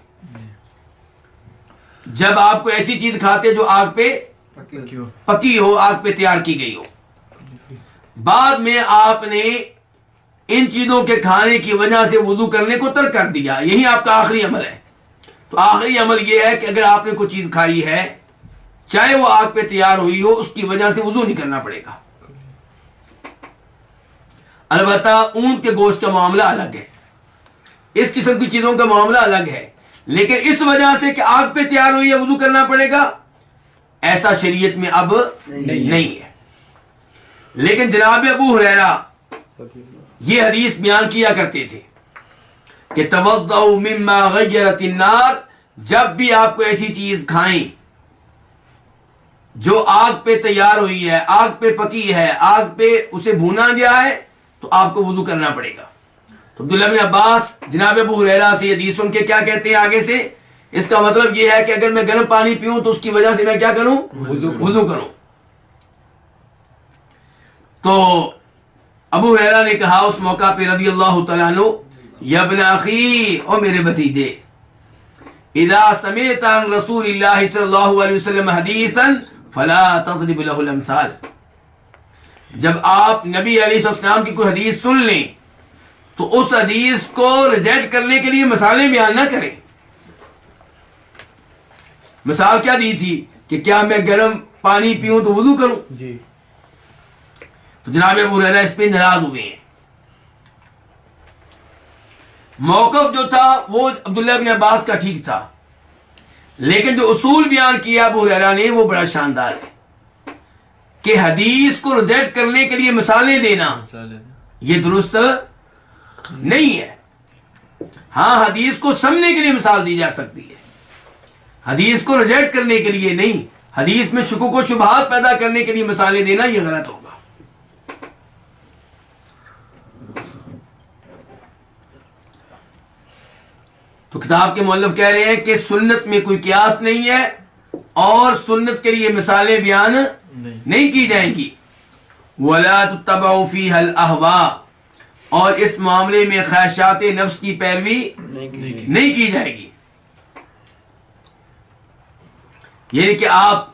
جب آپ کو ایسی چیز کھاتے جو آگ پہ پکی ہو، آگ پہ تیار کی گئی ہو. بعد میں آپ نے ان چیزوں کے کھانے کی وجہ سے وضو کرنے کو ترک کر دیا. یہی آپ کا آخری عمل ہے. تو آخری عمل یہ ہے کہ اگر آپ نے کوئی چیز کھائی ہے، چاہے وہ آگ پہ تیار ہوئی ہو، اس کی وجہ سے وضو نہیں کرنا پڑے گا. البتہ اونٹ کے گوشت کا معاملہ الگ ہے، اس قسم کی چیزوں کا معاملہ الگ ہے. لیکن اس وجہ سے کہ آگ پہ تیار ہوئی ہے وضو کرنا پڑے گا، ایسا شریعت میں اب نہیں ہے. لیکن جناب ابو ہریرہ یہ حدیث بیان کیا کرتے تھے کہ توضؤ مما غیرت النار، جب بھی آپ کو ایسی چیز کھائیں جو آگ پہ تیار ہوئی ہے، آگ پہ پکی ہے، آگ پہ اسے بھونا گیا ہے، تو آپ کو وضو کرنا پڑے گا. تو عبداللہ بن عباس جناب ابو ہریرہ سے حدیث سن کے کیا کہتے ہیں آگے سے؟ اس کا مطلب یہ ہے کہ اگر میں گرم پانی پیوں تو اس کی وجہ سے میں کیا کروں؟ وضو کروں. تو ابو ہریرہ نے کہا اس موقع پہ رضی اللہ تعالیٰ عنہ، یا ابن اخی، او میرے بھتیجے، اذا سمعت عن رسول اللہ صلی اللہ علیہ وسلم حدیثا فلا تضرب له الامثال، جب آپ نبی علیہ السلام کی کوئی حدیث سن لیں تو اس حدیث کو ریجیکٹ کرنے کے لیے مثالیں بیان نہ کریں. مثال کیا دی تھی کہ کیا میں گرم پانی پیوں تو وضو کروں؟ جی. تو جناب ابو ہریرہ اس پہ ناراض ہوئے ہیں. موقف جو تھا وہ عبداللہ بن عباس کا ٹھیک تھا، لیکن جو اصول بیان کیا ابو ہریرہ نے وہ بڑا شاندار ہے کہ حدیث کو ریجیکٹ کرنے کے لیے مثالیں دینا یہ درست نہیں ہے. ہاں حدیث کو سمجھنے کے لیے مثال دی جا سکتی ہے، حدیث کو ریجیکٹ کرنے کے لیے نہیں، حدیث میں شکوک و شبہات پیدا کرنے کے لیے مثالیں دینا یہ غلط ہوگا۔ تو کتاب کے مؤلف کہہ رہے ہیں کہ سنت میں کوئی قیاس نہیں ہے اور سنت کے لیے مثالیں بیان نہیں کی جائیں گی۔ وَلَا تُتَّبَعُ فِيهَا الْأَهْوَاء، اور اس معاملے میں خواہشات نفس کی پیروی نہیں کی جائے گی۔ یعنی کہ آپ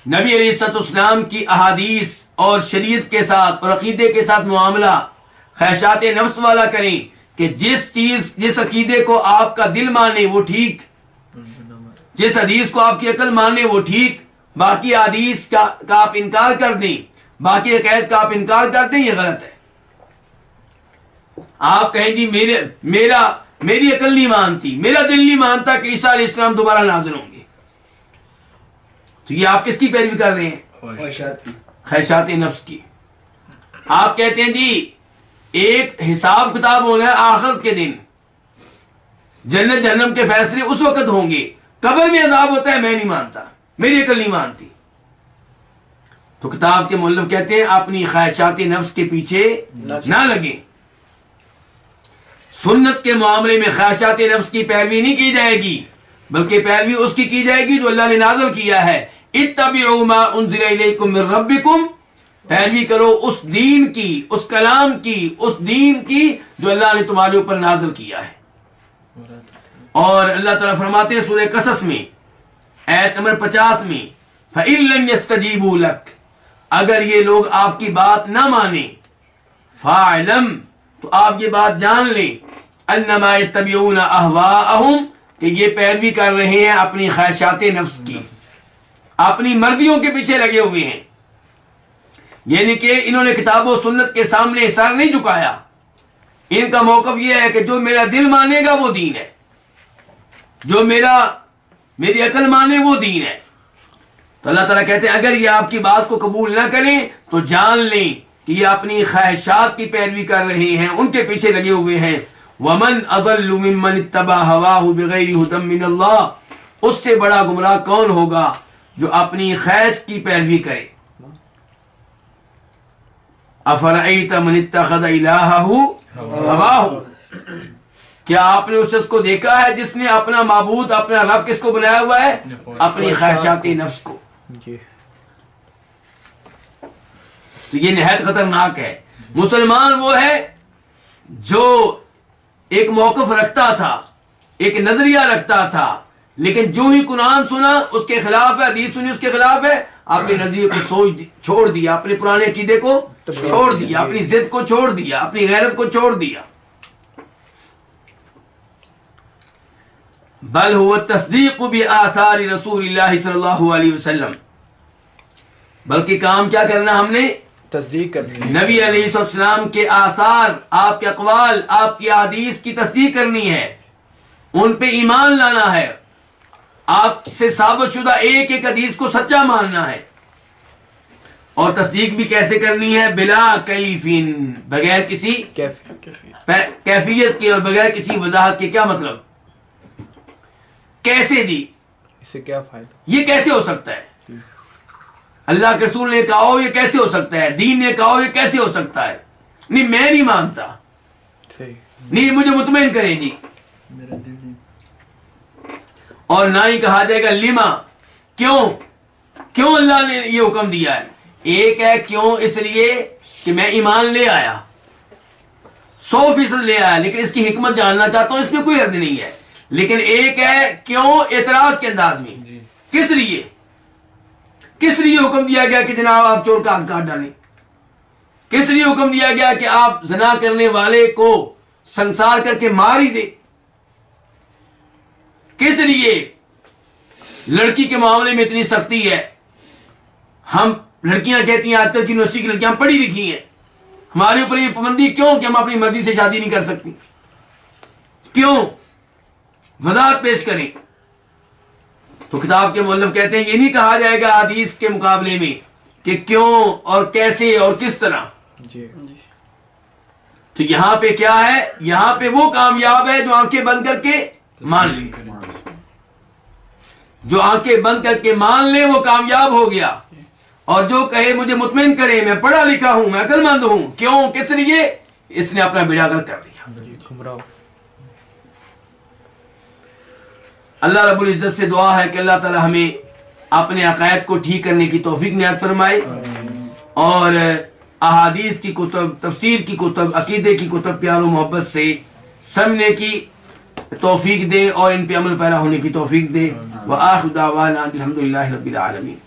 نبی علیہ الصلوۃ والسلام کی احادیث اور شریعت کے ساتھ اور عقیدے کے ساتھ معاملہ خواہشات نفس والا کریں کہ جس عقیدے کو آپ کا دل مانے وہ ٹھیک، جس حدیث کو آپ کی عقل مانے وہ ٹھیک، باقی حدیث کا آپ انکار کر دیں، باقی عقائد کا آپ انکار کر دیں، یہ غلط ہے۔ آپ کہیں جی میری عقل نہیں مانتی، میرا دل نہیں مانتا کہ عیسیٰ علیہ السلام دوبارہ نازل ہوں گے، تو یہ آپ کس کی پیروی کر رہے ہیں؟ خواہشات نفس کی۔ آپ کہتے ہیں جی ایک حساب کتاب ہونا ہے آخرت کے دن، جنت جہنم کے فیصلے اس وقت ہوں گے، قبر میں عذاب ہوتا ہے، میں نہیں مانتا، میری عقل نہیں مانتی۔ تو کتاب کے مؤلف کہتے ہیں اپنی خواہشات نفس کے پیچھے نہ لگیں۔ سنت کے معاملے میں خواہشات نفس کی پیروی نہیں کی جائے گی، بلکہ پیروی اس کی جائے گی جو اللہ نے نازل کیا ہے۔ اتبعوا ما انزل الیکم من ربکم، پیروی کرو اس دین کی، اس کلام کی، اس دین کی جو اللہ نے تمہارے اوپر نازل کیا ہے۔ اور اللہ تعالیٰ فرماتے ہیں سورہ قصص میں آیت نمبر 50 میں فَإِن لَمْ يَسْتَجِيبُوا لَكَ، اگر یہ لوگ آپ کی بات نہ مانیں، فَاعْلَمْ، تو آپ یہ بات جان لیں، أَنَّمَا يَتَّبِعُونَ أَهْوَاءَهُمْ، کہ یہ پیروی کر رہے ہیں اپنی خواہشات نفس کی، اپنی مرضیوں کے پیچھے لگے ہوئے ہیں۔ یعنی کہ انہوں نے کتاب و سنت کے سامنے سر نہیں جھکایا، ان کا موقف یہ ہے کہ جو میرا دل مانے گا وہ دین ہے، جو میری عقل مانے وہ دین ہے۔ تو اللہ تعالیٰ کہتے ہیں اگر یہ آپ کی بات کو قبول نہ کریں تو جان لیں کہ یہ اپنی خواہشات کی پیروی کر رہے ہیں، ان کے پیچھے لگے ہوئے ہیں۔ وَمَنْ أَضَلُّ مِمَّنِ اتَّبَعَ هَوَاهُ بِغَيْرِ هُدًى مِّنَ اللَّهِ، اس سے بڑا گمراہ کون ہوگا جو اپنی خواہش کی پیروی کرے۔ أَفَرَأَيْتَ مَنِ اتَّخَذَ إِلَٰهَهُ هَوَاهُ، کیا آپ نے اس شخص کو دیکھا ہے جس نے اپنا معبود، اپنا رب کس کو بنایا ہوا ہے؟ اپنی خواہشات نفس کو۔ تو یہ نہایت خطرناک ہے۔ مسلمان وہ ہے جو ایک موقف رکھتا تھا، ایک نظریہ رکھتا تھا، لیکن جو ہی قرآن سنا اس کے خلاف ہے، حدیث سنی اس کے خلاف ہے، اپنے نظریے کو چھوڑ دیا، اپنے پرانے عقیدے کو چھوڑ دیا، اپنی ضد کو چھوڑ دیا، اپنی غیرت کو چھوڑ دیا۔ بل هو التصدیق بآثار رسول اللہ صلی اللہ علیہ وسلم، بلکہ کام کیا کرنا ہم نے؟ تصدیق کرنی، نبی علیہ السلام کے آثار، آپ کے اقوال، آپ کی احادیث کی تصدیق کرنی ہے، ان پہ ایمان لانا ہے، آپ سے ثابت شدہ ایک ایک حدیث کو سچا ماننا ہے۔ اور تصدیق بھی کیسے کرنی ہے؟ بلا کیفین، بغیر کسی کیفیت کے اور بغیر کسی وضاحت کے۔ کیا مطلب؟ کیسے جی؟ اس سے کیا فائدہ؟ یہ کیسے ہو سکتا ہے؟ اللہ کے رسول نے کہا ہو یہ کیسے ہو سکتا ہے؟ دین نے کہا ہو یہ کیسے ہو سکتا ہے؟ نہیں میں نہیں مانتا، نہیں مجھے مطمئن کریں جی۔ میرا دل نہیں۔ اور نہ ہی کہا جائے گا لما، کیوں اللہ نے یہ حکم دیا ہے۔ ایک ہے کیوں اس لیے کہ میں ایمان لے آیا، 100% لے آیا، لیکن اس کی حکمت جاننا چاہتا ہوں، اس میں کوئی حرج نہیں ہے۔ لیکن ایک ہے کیوں اعتراض کے انداز میں، کس لیے حکم دیا گیا کہ جناب آپ چور کا ہاتھ کاٹ ڈالیں؟ کس لیے حکم دیا گیا کہ آپ زنا کرنے والے کو سنسار کر کے مار ہی دے؟ کس لیے لڑکی کے معاملے میں اتنی سختی ہے؟ ہم لڑکیاں کہتی ہیں آج کل کی یونیورسٹی کی لڑکیاں پڑھی لکھی ہیں، ہمارے اوپر یہ پابندی کیوں کہ ہم اپنی مرضی سے شادی نہیں کر سکتی؟ کیوں؟ وضاحت پیش کریں۔ تو کتاب کے مؤلف کہتے ہیں یہ نہیں کہا جائے گا حدیث کے مقابلے میں کہ کیوں اور کیسے اور کس طرح۔ تو یہاں پہ کیا ہے؟ یہاں پہ وہ کامیاب ہے جو آنکھیں بند کر کے مان لے۔ جو آنکھیں بند کر کے مان لے وہ کامیاب ہو گیا، اور جو کہے مجھے مطمئن کرے میں پڑھا لکھا ہوں، میں عقل مند ہوں، کیوں؟ کس لیے؟ اس نے اپنا بیڑا غرق کر لیا۔ گمراہ۔ اللہ رب العزت سے دعا ہے کہ اللہ تعالی ہمیں اپنے عقائد کو ٹھیک کرنے کی توفیق عنایت فرمائے، اور احادیث کی کتب، تفسیر کی کتب، عقیدے کی کتب پیار و محبت سے سمجھنے کی توفیق دے اور ان پہ عمل پیرا ہونے کی توفیق دے۔ وآخر دعوانا الحمدللہ رب العالمین۔